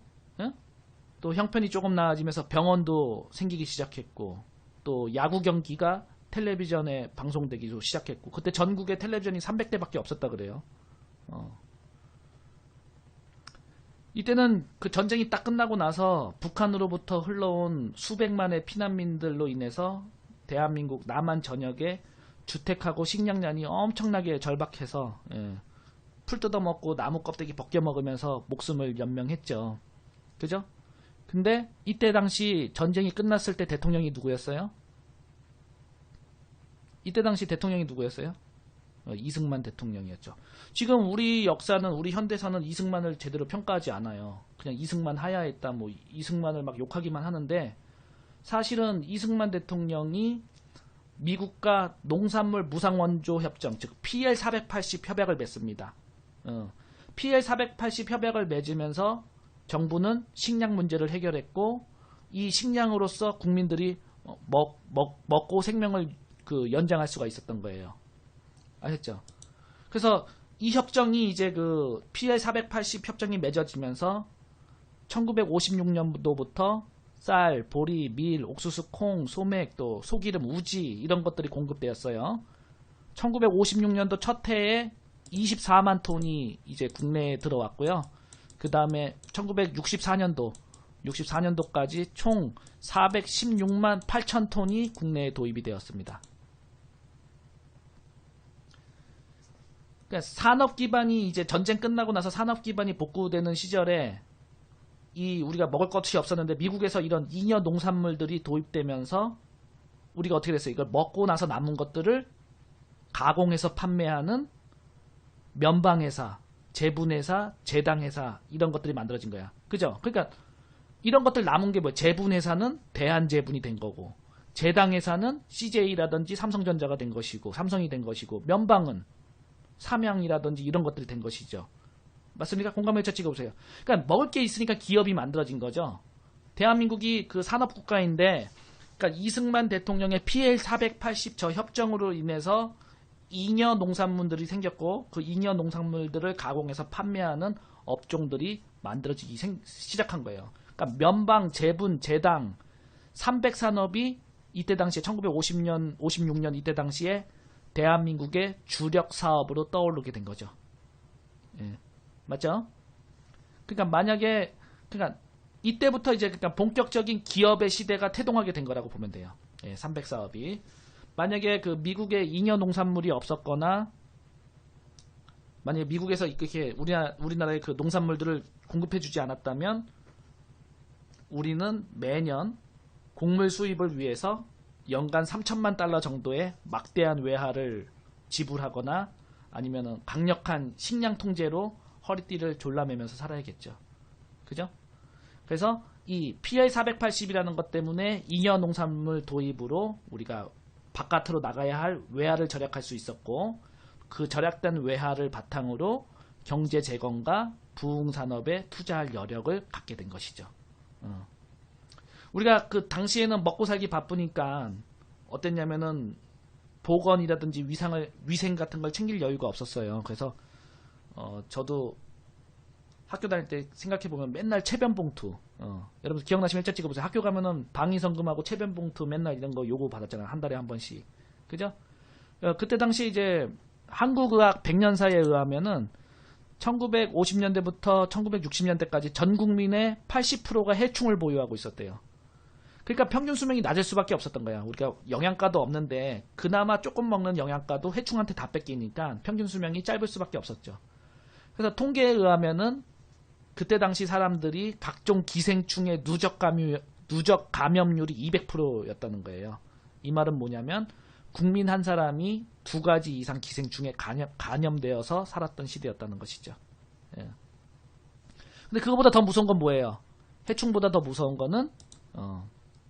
또 형편이 조금 나아지면서 병원도 생기기 시작했고, 또 야구 경기가 텔레비전에 방송되기도 시작했고, 그때 전국에 텔레비전이 300대밖에 없었다 그래요. 이때는 그 전쟁이 딱 끝나고 나서 북한으로부터 흘러온 수백만의 피난민들로 인해서 대한민국 남한 전역에 주택하고 식량난이 엄청나게 절박해서, 풀 뜯어먹고 나무 껍데기 벗겨 먹으면서 목숨을 연명했죠. 그죠? 근데 이때 당시 전쟁이 끝났을 때 대통령이 누구였어요? 이때 당시 대통령이 누구였어요? 이승만 대통령이었죠. 지금 우리 역사는, 우리 현대사는 이승만을 제대로 평가하지 않아요. 그냥 이승만 하야했다, 뭐 이승만을 막 욕하기만 하는데, 사실은 이승만 대통령이 미국과 농산물 무상원조 협정, 즉 PL480 협약을 맺습니다. PL480 협약을 맺으면서 정부는 식량 문제를 해결했고, 이 식량으로서 국민들이 먹고 생명을 연장할 수가 있었던 거예요. 아셨죠? 그래서 이 협정이 이제 그 PL480 협정이 맺어지면서 1956년도부터 쌀, 보리, 밀, 옥수수, 콩, 소맥, 또 소기름, 우지 이런 것들이 공급되었어요. 1956년도 첫 해에 24만 톤이 이제 국내에 들어왔고요. 그 다음에 1964년도까지 총 416만 8천 톤이 국내에 도입이 되었습니다. 그러니까 산업 기반이 이제 전쟁 끝나고 나서 산업 기반이 복구되는 시절에 우리가 먹을 것이 없었는데 미국에서 이런 잉여 농산물들이 도입되면서 우리가 어떻게 됐어요? 이걸 먹고 나서 남은 것들을 가공해서 판매하는 면방회사, 제분회사, 제당회사 이런 것들이 만들어진 거야. 그죠? 그러니까 이런 것들 남은 게 뭐야? 제분회사는 대한제분이 된 거고, 제당회사는 CJ라든지 삼성전자가 된 것이고, 삼성이 된 것이고, 면방은 삼양이라든지 이런 것들이 된 것이죠. 맞습니까? 공감회차 찍어보세요. 그러니까 먹을 게 있으니까 기업이 만들어진 거죠. 대한민국이 그 산업국가인데, 그러니까 이승만 대통령의 PL480 저 협정으로 인해서 잉여 농산물들이 생겼고, 그 잉여 농산물들을 가공해서 판매하는 업종들이 만들어지기 시작한 거예요. 그러니까 면방, 제분, 제당, 300산업이 이때 당시에 1950년, 56년 이때 당시에 대한민국의 주력 사업으로 떠오르게 된 거죠. 예. 맞죠? 그러니까 만약에, 그러니까 이때부터 이제 그러니까 본격적인 기업의 시대가 태동하게 된 거라고 보면 돼요. 예, 300사업이. 만약에 그 미국에 잉여 농산물이 없었거나, 만약에 미국에서 이렇게 우리나라의 그 농산물들을 공급해주지 않았다면, 우리는 매년 곡물 수입을 위해서 연간 3천만 달러 정도의 막대한 외화를 지불하거나 아니면은 강력한 식량 통제로 허리띠를 졸라매면서 살아야겠죠. 그죠? 그래서 이 PL480이라는 것 때문에 잉여 농산물 도입으로 우리가 바깥으로 나가야 할 외화를 절약할 수 있었고, 그 절약된 외화를 바탕으로 경제 재건과 부흥산업에 투자할 여력을 갖게 된 것이죠. 우리가 그 당시에는 먹고 살기 바쁘니까 어땠냐면은 보건이라든지 위생 같은 걸 챙길 여유가 없었어요. 그래서 저도 학교 다닐 때 생각해보면 맨날 체변봉투, 여러분 기억나시면 일자 찍어보세요. 학교 가면은 방위성금하고 체변봉투 맨날 이런 거 요구 받았잖아요. 한 달에 한 번씩. 그죠? 그때 당시 이제 한국의학 100년사에 의하면은 1950년대부터 1960년대까지 전 국민의 80%가 해충을 보유하고 있었대요. 그러니까 평균 수명이 낮을 수밖에 없었던 거야. 우리가 영양가도 없는데 그나마 조금 먹는 영양가도 해충한테 다 뺏기니까 평균 수명이 짧을 수밖에 없었죠. 그래서 통계에 의하면은 그때 당시 사람들이 각종 기생충의 누적 감염률이 200%였다는 거예요. 이 말은 뭐냐면 국민 한 사람이 2가지 이상 기생충에 감염되어서 살았던 시대였다는 것이죠. 예. 근데 그거보다 더 무서운 건 뭐예요? 해충보다 더 무서운 거는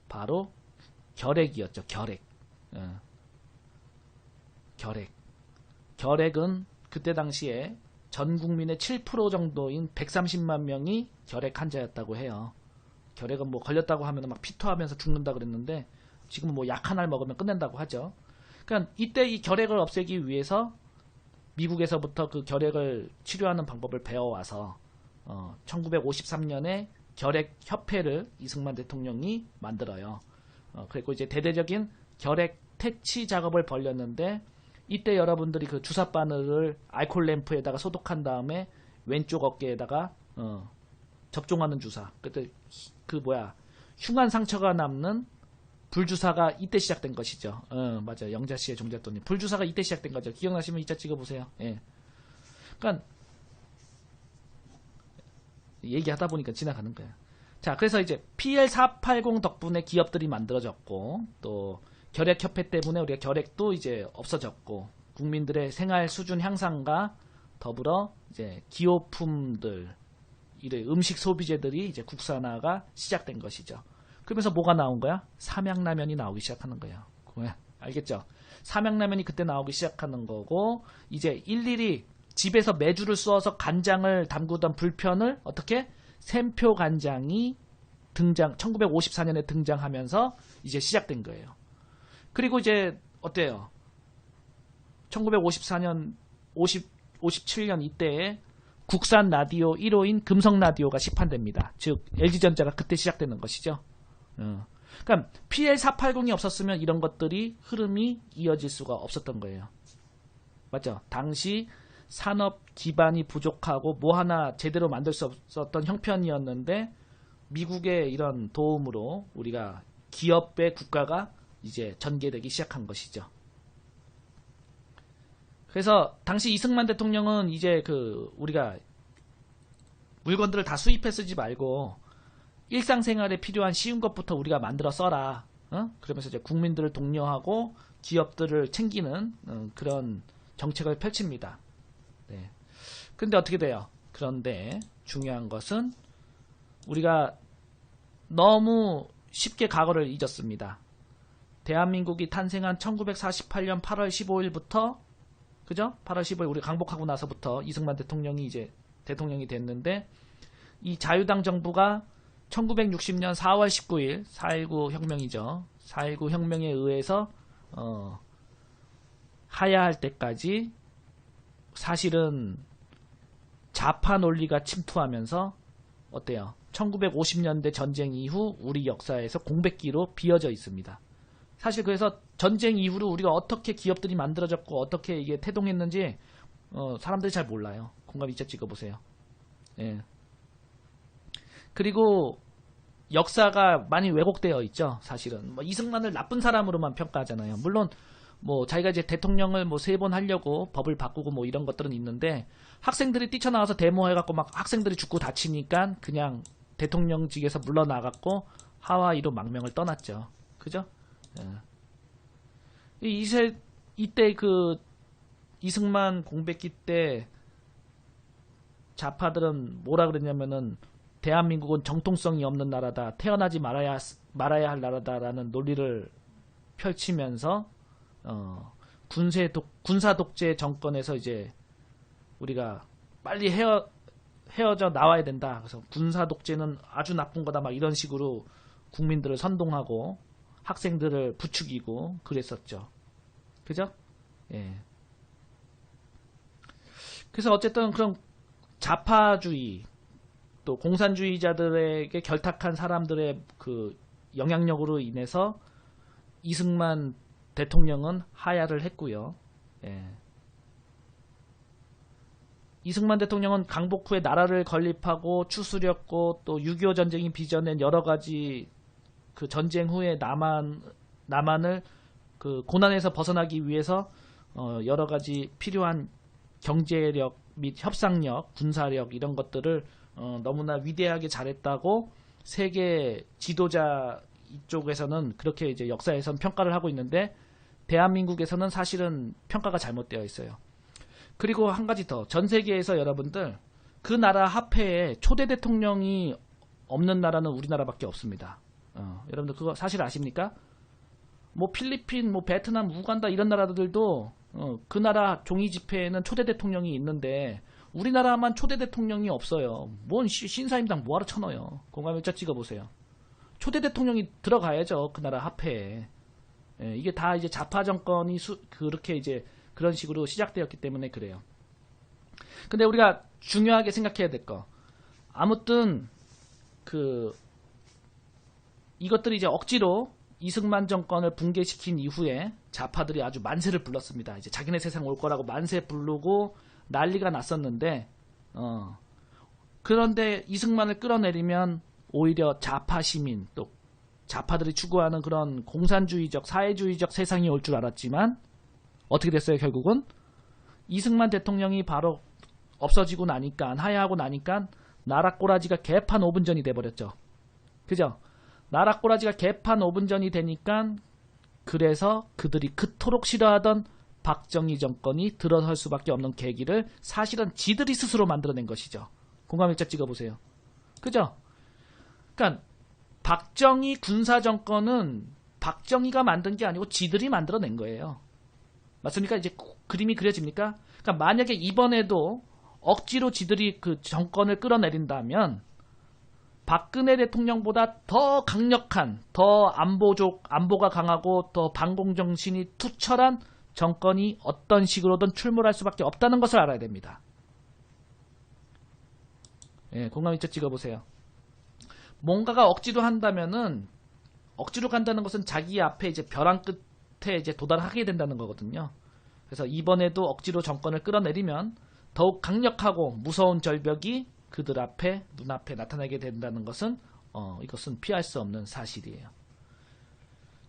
바로 결핵이었죠. 결핵. 결핵은 그때 당시에 전 국민의 7% 정도인 130만 명이 결핵 환자였다고 해요. 결핵은 뭐 걸렸다고 하면 막 피토하면서 죽는다 그랬는데 지금은 뭐 약 하나를 먹으면 끝낸다고 하죠. 그러니까 이때 이 결핵을 없애기 위해서 미국에서부터 그 결핵을 치료하는 방법을 배워와서 1953년에 결핵협회를 이승만 대통령이 만들어요. 그리고 이제 대대적인 결핵 퇴치 작업을 벌였는데 이때 여러분들이 그 주사 바늘을 알코올 램프에다가 소독한 다음에 왼쪽 어깨에다가 접종하는 주사. 그때 흉한 상처가 남는 불주사가 이때 시작된 것이죠. 맞아요. 영자씨의 종잣돈이. 불주사가 이때 시작된 거죠. 기억나시면 이자 찍어보세요. 예. 그러니까 얘기하다 보니까 지나가는 거야. 자, 그래서 이제 PL480 덕분에 기업들이 만들어졌고 또 결핵협회 때문에 우리가 결핵도 이제 없어졌고 국민들의 생활 수준 향상과 더불어 이제 기호품들, 이래 음식 소비재들이 이제 국산화가 시작된 것이죠. 그러면서 뭐가 나온 거야? 삼양라면이 나오기 시작하는 거예요. 알겠죠? 삼양라면이 그때 나오기 시작하는 거고 이제 일일이 집에서 메주를 쏘아서 간장을 담그던 불편을 어떻게? 샘표 간장이 1954년에 등장하면서 이제 시작된 거예요. 그리고 이제 어때요? 1954년 57년 이때에 국산 라디오 1호인 금성 라디오가 시판됩니다. 즉 LG전자가 그때 시작되는 것이죠. 그러니까 PL480이 없었으면 이런 것들이 흐름이 이어질 수가 없었던 거예요. 맞죠? 당시 산업 기반이 부족하고 뭐 하나 제대로 만들 수 없었던 형편이었는데 미국의 이런 도움으로 우리가 기업의 국가가 이제 전개되기 시작한 것이죠. 그래서 당시 이승만 대통령은 이제 우리가 물건들을 다 수입해 쓰지 말고 일상생활에 필요한 쉬운 것부터 우리가 만들어 써라. 그러면서 이제 국민들을 독려하고 기업들을 챙기는 그런 정책을 펼칩니다. 네. 근데 어떻게 돼요? 그런데 중요한 것은 우리가 너무 쉽게 과거를 잊었습니다. 대한민국이 탄생한 1948년 8월 15일부터 그죠? 8월 15일 우리 강복하고 나서부터 이승만 대통령이 이제 대통령이 됐는데 이 자유당 정부가 1960년 4월 19일 4.19 혁명이죠. 4.19 혁명에 의해서 하야할 때까지 사실은 좌파 논리가 침투하면서 어때요? 1950년대 전쟁 이후 우리 역사에서 공백기로 비어져 있습니다. 사실 그래서 전쟁 이후로 우리가 어떻게 기업들이 만들어졌고 어떻게 이게 태동했는지 사람들이 잘 몰라요. 공감 이자 찍어보세요. 예. 그리고 역사가 많이 왜곡되어 있죠. 사실은 뭐 이승만을 나쁜 사람으로만 평가하잖아요. 물론 뭐 자기가 이제 대통령을 뭐 3번 하려고 법을 바꾸고 뭐 이런 것들은 있는데 학생들이 뛰쳐나와서 데모해갖고 막 학생들이 죽고 다치니까 그냥 대통령직에서 물러나갖고 하와이로 망명을 떠났죠. 그죠? 예. 이때 이승만 공백기 때 좌파들은 뭐라 그랬냐면은 대한민국은 정통성이 없는 나라다. 태어나지 말아야 할 나라다라는 논리를 펼치면서 군사 독재 정권에서 이제 우리가 빨리 헤어져 나와야 된다. 그래서 군사 독재는 아주 나쁜 거다. 막 이런 식으로 국민들을 선동하고 학생들을 부추기고 그랬었죠. 그죠? 예. 그래서 어쨌든 그런 좌파주의 또 공산주의자들에게 결탁한 사람들의 그 영향력으로 인해서 이승만 대통령은 하야를 했고요. 예. 이승만 대통령은 강복 후에 나라를 건립하고 추스렸고 또 6.25 전쟁이 빚어낸 여러가지 그 전쟁 후에 남한을 그 고난에서 벗어나기 위해서 여러가지 필요한 경제력 및 협상력, 군사력 이런 것들을 너무나 위대하게 잘했다고 세계 지도자 이쪽에서는 그렇게 이제 역사에선 평가를 하고 있는데 대한민국에서는 사실은 평가가 잘못되어 있어요. 그리고 한 가지 더, 전 세계에서 여러분들 그 나라 화폐에 초대 대통령이 없는 나라는 우리나라밖에 없습니다. 여러분들 그거 사실 아십니까? 뭐 필리핀, 뭐 베트남, 우간다 이런 나라들도 그 나라 종이 지폐에는 초대 대통령이 있는데 우리나라만 초대 대통령이 없어요. 뭔 신사임당 뭐하러 쳐넣어요. 공감일자 찍어보세요. 초대 대통령이 들어가야죠. 그 나라 화폐에. 예, 이게 다 이제 좌파 정권이 그렇게 이제 그런 식으로 시작되었기 때문에 그래요. 근데 우리가 중요하게 생각해야 될 거. 아무튼 이것들이 이제 억지로 이승만 정권을 붕괴시킨 이후에 좌파들이 아주 만세를 불렀습니다. 이제 자기네 세상 올 거라고 만세 부르고 난리가 났었는데 그런데 이승만을 끌어내리면 오히려 좌파 시민 또 좌파들이 추구하는 그런 공산주의적 사회주의적 세상이 올 줄 알았지만 어떻게 됐어요? 결국은 이승만 대통령이 바로 없어지고 나니까 하야하고 나니까 나라 꼬라지가 개판 5분 전이 돼버렸죠. 그죠? 나라 꼬라지가 개판 5분 전이 되니까 그래서 그들이 그토록 싫어하던 박정희 정권이 들어설 수밖에 없는 계기를 사실은 지들이 스스로 만들어낸 것이죠. 공감일자 찍어보세요. 그죠? 그러니까 박정희 군사정권은 박정희가 만든 게 아니고 지들이 만들어낸 거예요. 맞습니까? 이제 그림이 그려집니까? 그러니까 만약에 이번에도 억지로 지들이 그 정권을 끌어내린다면 박근혜 대통령보다 더 강력한, 더 안보가 강하고 더 반공정신이 투철한 정권이 어떤 식으로든 출몰할 수밖에 없다는 것을 알아야 됩니다. 예, 공감 있죠? 찍어보세요. 뭔가가 억지로 한다면은 억지로 간다는 것은 자기 앞에 이제 벼랑 끝에 이제 도달하게 된다는 거거든요. 그래서 이번에도 억지로 정권을 끌어내리면 더욱 강력하고 무서운 절벽이 그들 앞에 눈앞에 나타나게 된다는 것은 이것은 피할 수 없는 사실이에요.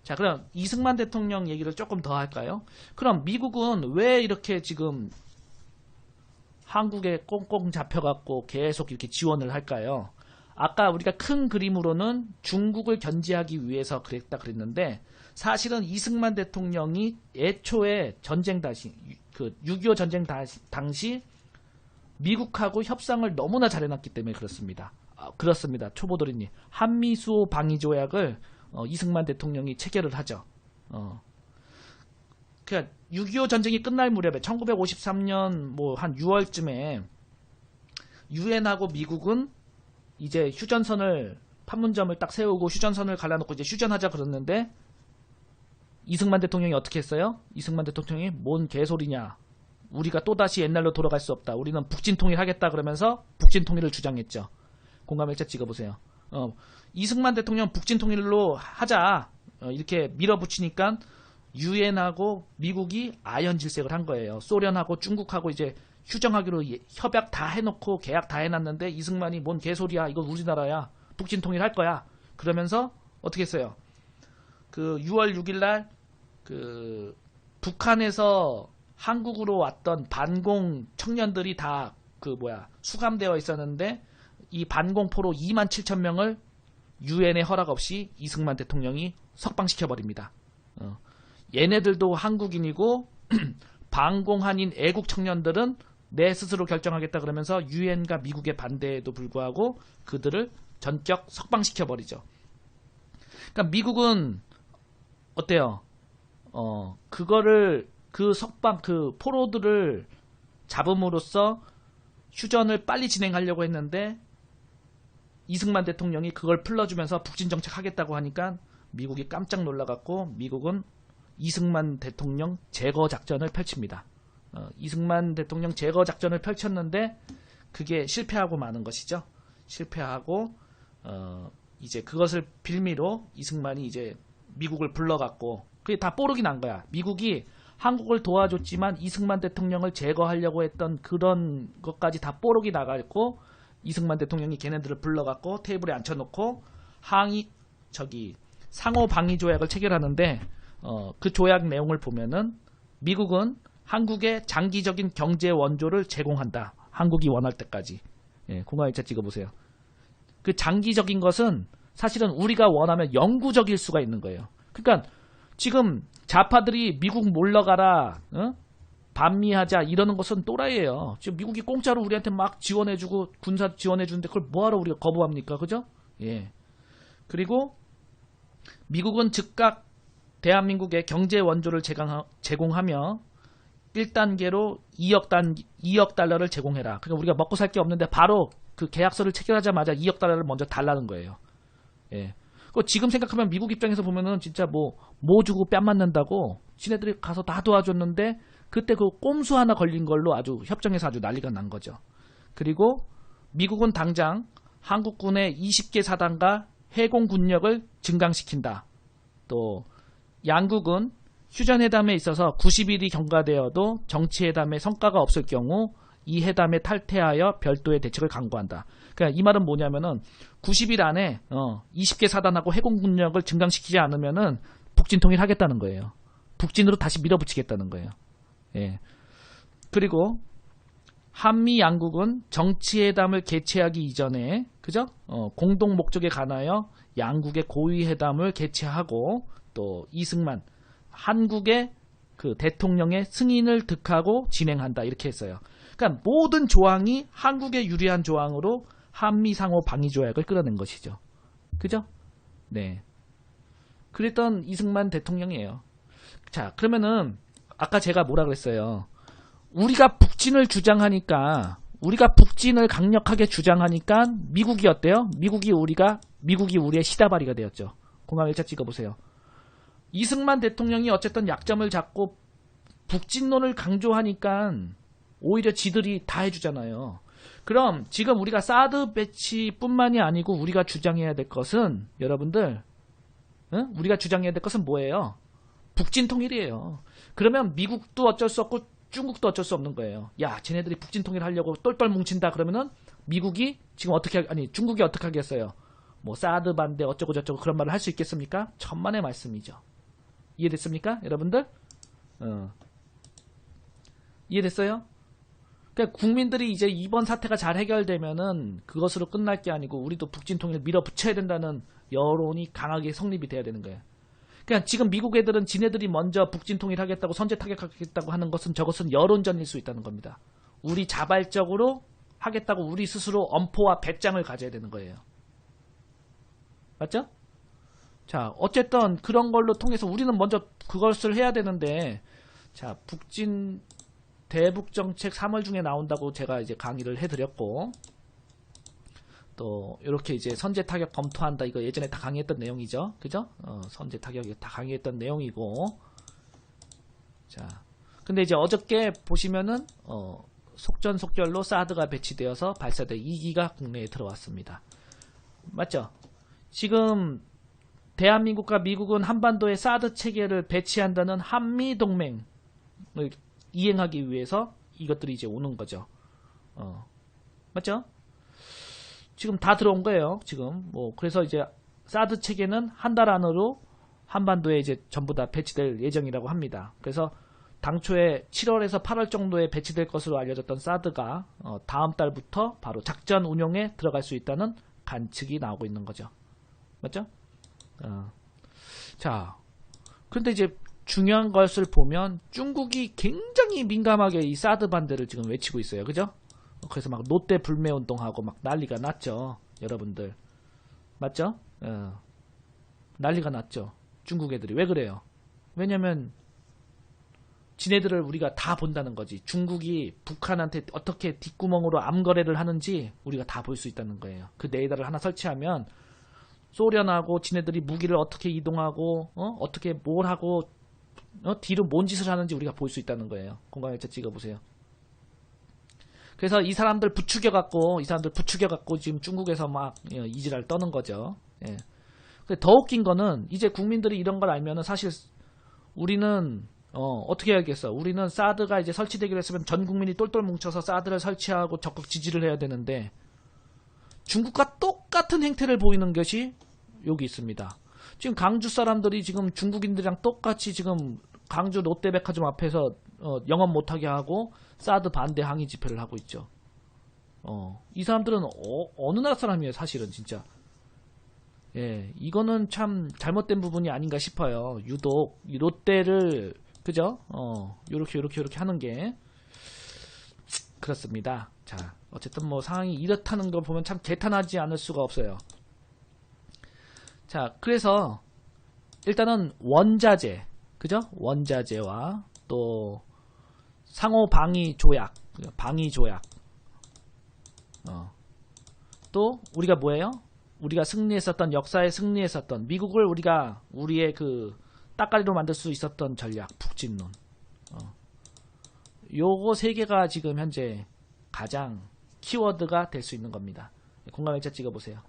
자, 그럼 이승만 대통령 얘기를 조금 더 할까요? 그럼 미국은 왜 이렇게 지금 한국에 꽁꽁 잡혀갖고 계속 이렇게 지원을 할까요? 아까 우리가 큰 그림으로는 중국을 견제하기 위해서 그랬는데 사실은 이승만 대통령이 애초에 전쟁 당시 그 6.25 전쟁 당시 미국하고 협상을 너무나 잘해놨기 때문에 그렇습니다. 그렇습니다. 초보도리님. 한미수호 방위조약을 이승만 대통령이 체결을 하죠. 그러니까 6.25 전쟁이 끝날 무렵에 1953년 뭐 한 6월쯤에 유엔하고 미국은 이제 휴전선을 판문점을 딱 세우고 휴전선을 갈라놓고 이제 휴전하자 그랬는데 이승만 대통령이 어떻게 했어요? 이승만 대통령이 뭔 개소리냐. 우리가 또다시 옛날로 돌아갈 수 없다. 우리는 북진통일 하겠다 그러면서 북진통일을 주장했죠. 공감일자 찍어보세요. 이승만 대통령 북진통일로 하자 이렇게 밀어붙이니까 유엔하고 미국이 아연질색을 한 거예요. 소련하고 중국하고 이제 휴정하기로 협약 다 해놓고 계약 다 해놨는데 이승만이 뭔 개소리야. 이거 우리나라야. 북진통일 할 거야. 그러면서 어떻게 했어요? 그 6월 6일날 그 북한에서 한국으로 왔던 반공 청년들이 다 수감되어 있었는데 이 반공포로 27,000명을 유엔의 허락 없이 이승만 대통령이 석방시켜버립니다. 얘네들도 한국인이고 반공한인 애국 청년들은 내 스스로 결정하겠다 그러면서 유엔과 미국의 반대에도 불구하고 그들을 전격 석방시켜버리죠. 그러니까 미국은 어때요? 그거를 그 포로들을 잡음으로써 휴전을 빨리 진행하려고 했는데 이승만 대통령이 그걸 풀러주면서 북진정책 하겠다고 하니까 미국이 깜짝 놀라갖고 미국은 이승만 대통령 제거 작전을 펼칩니다. 이승만 대통령 제거 작전을 펼쳤는데 그게 실패하고 마는 것이죠. 실패하고 이제 그것을 빌미로 이승만이 이제 미국을 불러갔고 그게 다 뽀록이 난 거야. 미국이 한국을 도와줬지만 이승만 대통령을 제거하려고 했던 그런 것까지 다 뽀록이 나갔고 이승만 대통령이 걔네들을 불러갖고 테이블에 앉혀놓고 상호 방위 조약을 체결하는데 그 조약 내용을 보면은 미국은 한국에 장기적인 경제 원조를 제공한다. 한국이 원할 때까지. 예, 공항일차 찍어보세요. 그 장기적인 것은 사실은 우리가 원하면 영구적일 수가 있는 거예요. 그러니까 지금 좌파들이 미국 몰러가라, 반미하자 이러는 것은 또라이예요. 지금 미국이 공짜로 우리한테 막 지원해주고 군사 지원해주는데 그걸 뭐하러 우리가 거부합니까? 그죠? 예. 그리고 미국은 즉각 대한민국에 경제 원조를 제공하며 1단계로 2억 달러를 제공해라. 그러니까 우리가 먹고 살 게 없는데 바로 그 계약서를 체결하자마자 2억 달러를 먼저 달라는 거예요. 예. 지금 생각하면 미국 입장에서 보면은 진짜 뭐 주고 뺨 맞는다고 지네들이 가서 다 도와줬는데 그때 그 꼼수 하나 걸린 걸로 아주 협정에서 아주 난리가 난 거죠. 그리고 미국은 당장 한국군의 20개 사단과 해공 군력을 증강시킨다. 또 양국은 휴전회담에 있어서 90일이 경과되어도 정치회담에 성과가 없을 경우 이 회담에 탈퇴하여 별도의 대책을 강구한다. 그러니까 이 말은 뭐냐면은 90일 안에 20개 사단하고 해공 군력을 증강시키지 않으면은 북진 통일하겠다는 거예요. 북진으로 다시 밀어붙이겠다는 거예요. 예. 그리고 한미 양국은 정치회담을 개최하기 이전에 그죠? 공동 목적에 관하여 양국의 고위 회담을 개최하고 또 이승만 한국의 그 대통령의 승인을 득하고 진행한다 이렇게 했어요. 그러니까 모든 조항이 한국에 유리한 조항으로 한미 상호 방위 조약을 끌어낸 것이죠. 그죠? 네. 그랬던 이승만 대통령이에요. 자, 그러면은 아까 제가 뭐라 그랬어요? 우리가 북진을 주장하니까 우리가 북진을 강력하게 주장하니까 미국이 어때요? 미국이 우리의 시다바리가 되었죠. 공항 1차 찍어보세요. 이승만 대통령이 어쨌든 약점을 잡고 북진론을 강조하니까 오히려 지들이 다 해주잖아요. 그럼 지금 우리가 사드 배치뿐만이 아니고 우리가 주장해야 될 것은 여러분들 우리가 주장해야 될 것은 뭐예요? 북진 통일이에요. 그러면 미국도 어쩔 수 없고 중국도 어쩔 수 없는 거예요. 야, 쟤네들이 북진 통일하려고 똘똘 뭉친다 그러면은 미국이 지금 중국이 어떻게 하겠어요? 뭐 사드 반대 어쩌고 저쩌고 그런 말을 할 수 있겠습니까? 천만의 말씀이죠. 이해됐습니까? 여러분들? 이해됐어요? 그러니까 국민들이 이제 이번 사태가 잘 해결되면은 그것으로 끝날 게 아니고 우리도 북진 통일 밀어붙여야 된다는 여론이 강하게 성립이 돼야 되는 거예요. 그러니까 지금 미국 애들은 지네들이 먼저 북진 통일하겠다고 선제 타격하겠다고 하는 것은 저것은 여론전일 수 있다는 겁니다. 우리 자발적으로 하겠다고 우리 스스로 엄포와 배짱을 가져야 되는 거예요. 맞죠? 자, 어쨌든 그런 걸로 통해서 우리는 먼저 그것을 해야 되는데 자, 북진 대북정책 3월 중에 나온다고 제가 이제 강의를 해드렸고 또 이렇게 이제 선제 타격 검토한다 이거 예전에 다 강의했던 내용이죠. 그죠? 선제 타격이 다 강의했던 내용이고 자, 근데 이제 어저께 보시면은 속전속결로 사드가 배치되어서 발사대 2기가 국내에 들어왔습니다. 맞죠? 지금 대한민국과 미국은 한반도에 사드 체계를 배치한다는 한미동맹을 이행하기 위해서 이것들이 이제 오는 거죠. 맞죠? 지금 다 들어온 거예요. 지금 그래서 이제 사드 체계는 한 달 안으로 한반도에 이제 전부 다 배치될 예정이라고 합니다. 그래서 당초에 7월에서 8월 정도에 배치될 것으로 알려졌던 사드가 다음 달부터 바로 작전 운용에 들어갈 수 있다는 관측이 나오고 있는 거죠. 맞죠? 자, 그런데 이제 중요한 것을 보면 중국이 굉장히 민감하게 이 사드 반대를 지금 외치고 있어요. 그죠? 그래서 막 노태 불매 운동하고 막 난리가 났죠. 여러분들. 맞죠? 난리가 났죠. 중국 애들이. 왜 그래요? 왜냐면 지네들을 우리가 다 본다는 거지. 중국이 북한한테 어떻게 뒷구멍으로 암거래를 하는지 우리가 다 볼 수 있다는 거예요. 그 레이더를 하나 설치하면 소련하고 지네들이 무기를 어떻게 이동하고 어떻게 뭘 하고 뒤로 뭔 짓을 하는지 우리가 볼 수 있다는 거예요. 공감일자 찍어보세요. 그래서 이 사람들 부추겨갖고 지금 중국에서 막 이지랄 떠는 거죠. 예. 더 웃긴 거는 이제 국민들이 이런 걸 알면은 사실 우리는 어떻게 해야겠어? 우리는 사드가 이제 설치되기로 했으면 전 국민이 똘똘 뭉쳐서 사드를 설치하고 적극 지지를 해야 되는데 중국과 똑같은 행태를 보이는 것이 여기 있습니다. 지금 강주 사람들이 지금 중국인들이랑 똑같이 지금 강주 롯데백화점 앞에서 영업 못하게 하고 사드 반대 항의 집회를 하고 있죠. 이 사람들은 어느 나라 사람이에요, 사실은 진짜. 예, 이거는 참 잘못된 부분이 아닌가 싶어요. 유독 이 롯데를 그죠? 요렇게 하는 게 그렇습니다. 자, 어쨌든 뭐 상황이 이렇다는 걸 보면 참 개탄하지 않을 수가 없어요. 자, 그래서 일단은 원자재, 그죠? 원자재와 또 상호 방위 조약, 또 우리가 뭐예요? 우리가 승리했었던, 역사에 승리했었던 미국을 우리가 우리의 그 따까리로 만들 수 있었던 전략, 북진론. 요거 세 개가 지금 현재 가장 키워드가 될 수 있는 겁니다. 공감일자 찍어보세요.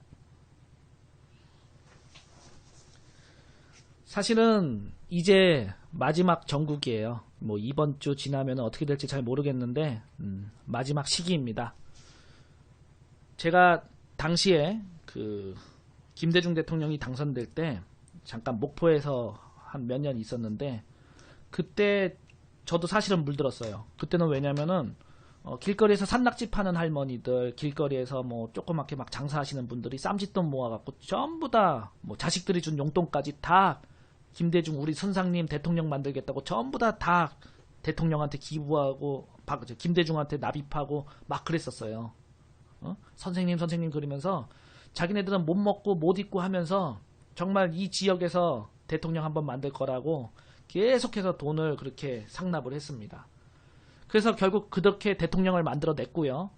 사실은 이제 마지막 정국이에요. 뭐 이번 주 지나면 어떻게 될지 잘 모르겠는데 마지막 시기입니다. 제가 당시에 그 김대중 대통령이 당선될 때 잠깐 목포에서 한 몇 년 있었는데 그때 저도 사실은 물들었어요. 그때는 왜냐면은 길거리에서 산낙지 파는 할머니들, 길거리에서 뭐 조그맣게 막 장사하시는 분들이 쌈짓돈 모아갖고 전부 다 뭐 자식들이 준 용돈까지 다 김대중 우리 선상님 대통령 만들겠다고 전부 다 대통령한테 기부하고 김대중한테 납입하고 막 그랬었어요. 선생님 그러면서 자기네들은 못 먹고 못 입고 하면서 정말 이 지역에서 대통령 한번 만들 거라고 계속해서 돈을 그렇게 상납을 했습니다. 그래서 결국 그렇게 대통령을 만들어냈고요.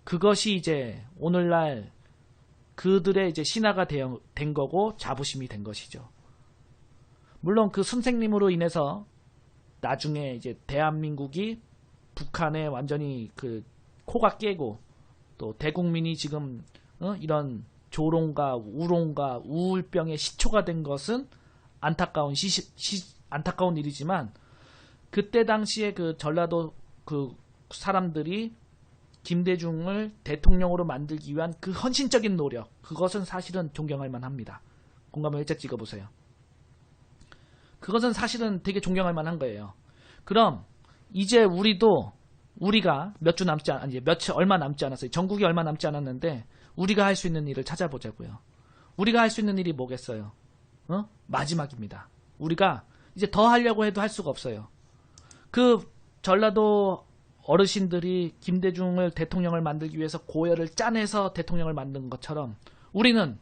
그것이 이제 오늘날 그들의 이제 신화가 된 거고 자부심이 된 것이죠. 물론 그 선생님으로 인해서 나중에 이제 대한민국이 북한에 완전히 그 코가 깨고 또 대국민이 지금 이런 조롱과 우롱과 우울병의 시초가 된 것은 안타까운 일이지만 그때 당시에 그 전라도 그 사람들이 김대중을 대통령으로 만들기 위한 그 헌신적인 노력, 그것은 사실은 존경할 만합니다. 공감을 일자 찍어보세요. 그것은 사실은 되게 존경할 만한 거예요. 그럼 이제 우리가 몇 주 남지 얼마 남지 않았어요. 전국이 얼마 남지 않았는데 우리가 할 수 있는 일을 찾아보자고요. 우리가 할 수 있는 일이 뭐겠어요? 마지막입니다. 우리가 이제 더 하려고 해도 할 수가 없어요. 그 전라도 어르신들이 김대중을 대통령을 만들기 위해서 고열을 짜내서 대통령을 만든 것처럼 우리는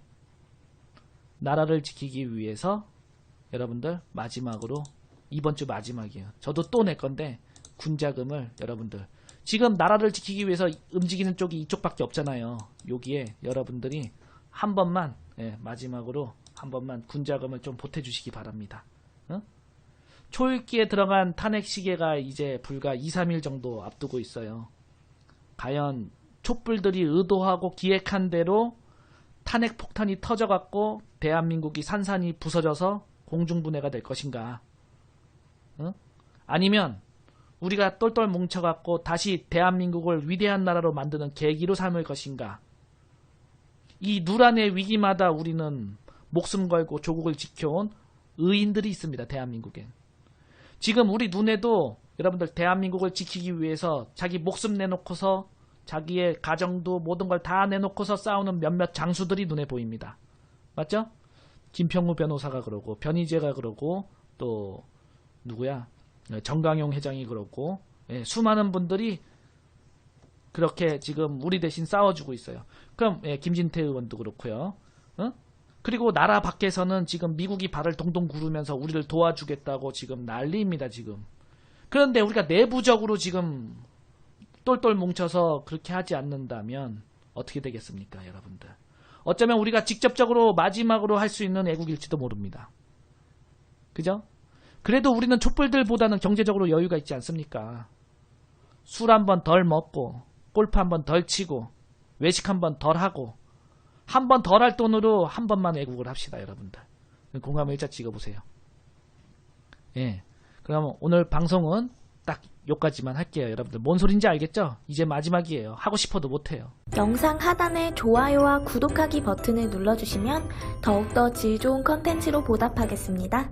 나라를 지키기 위해서 여러분들 마지막으로 이번 주 마지막이에요. 저도 또 낼 건데 군자금을 여러분들 지금 나라를 지키기 위해서 움직이는 쪽이 이쪽밖에 없잖아요. 여기에 여러분들이 한 번만 마지막으로 한 번만 군자금을 좀 보태주시기 바랍니다. 초읽기에 들어간 탄핵 시계가 이제 불과 2-3일 정도 앞두고 있어요. 과연 촛불들이 의도하고 기획한 대로 탄핵 폭탄이 터져갖고 대한민국이 산산이 부서져서 공중분해가 될 것인가? 아니면 우리가 똘똘 뭉쳐갖고 다시 대한민국을 위대한 나라로 만드는 계기로 삼을 것인가? 이 누란의 위기마다 우리는 목숨 걸고 조국을 지켜온 의인들이 있습니다. 대한민국엔. 지금 우리 눈에도 여러분들 대한민국을 지키기 위해서 자기 목숨 내놓고서 자기의 가정도 모든 걸 다 내놓고서 싸우는 몇몇 장수들이 눈에 보입니다. 맞죠? 김평우 변호사가 그러고 변희재가 그러고 또 누구야? 정강용 회장이 그러고 수많은 분들이 그렇게 지금 우리 대신 싸워주고 있어요. 그럼 김진태 의원도 그렇고요. 그리고 나라 밖에서는 지금 미국이 발을 동동 구르면서 우리를 도와주겠다고 지금 난리입니다. 지금. 그런데 우리가 내부적으로 지금 똘똘 뭉쳐서 그렇게 하지 않는다면 어떻게 되겠습니까, 여러분들? 어쩌면 우리가 직접적으로 마지막으로 할 수 있는 애국일지도 모릅니다. 그죠? 그래도 우리는 촛불들보다는 경제적으로 여유가 있지 않습니까? 술 한 번 덜 먹고 골프 한 번 덜 치고 외식 한 번 덜 하고 한 번 덜 할 돈으로 한 번만 애국을 합시다, 여러분들. 공감을 일자 찍어보세요. 예. 그럼 오늘 방송은 딱 요까지만 할게요, 여러분들. 뭔 소린지 알겠죠? 이제 마지막이에요. 하고 싶어도 못해요. 영상 하단의 좋아요와 구독하기 버튼을 눌러주시면 더욱더 질 좋은 컨텐츠로 보답하겠습니다.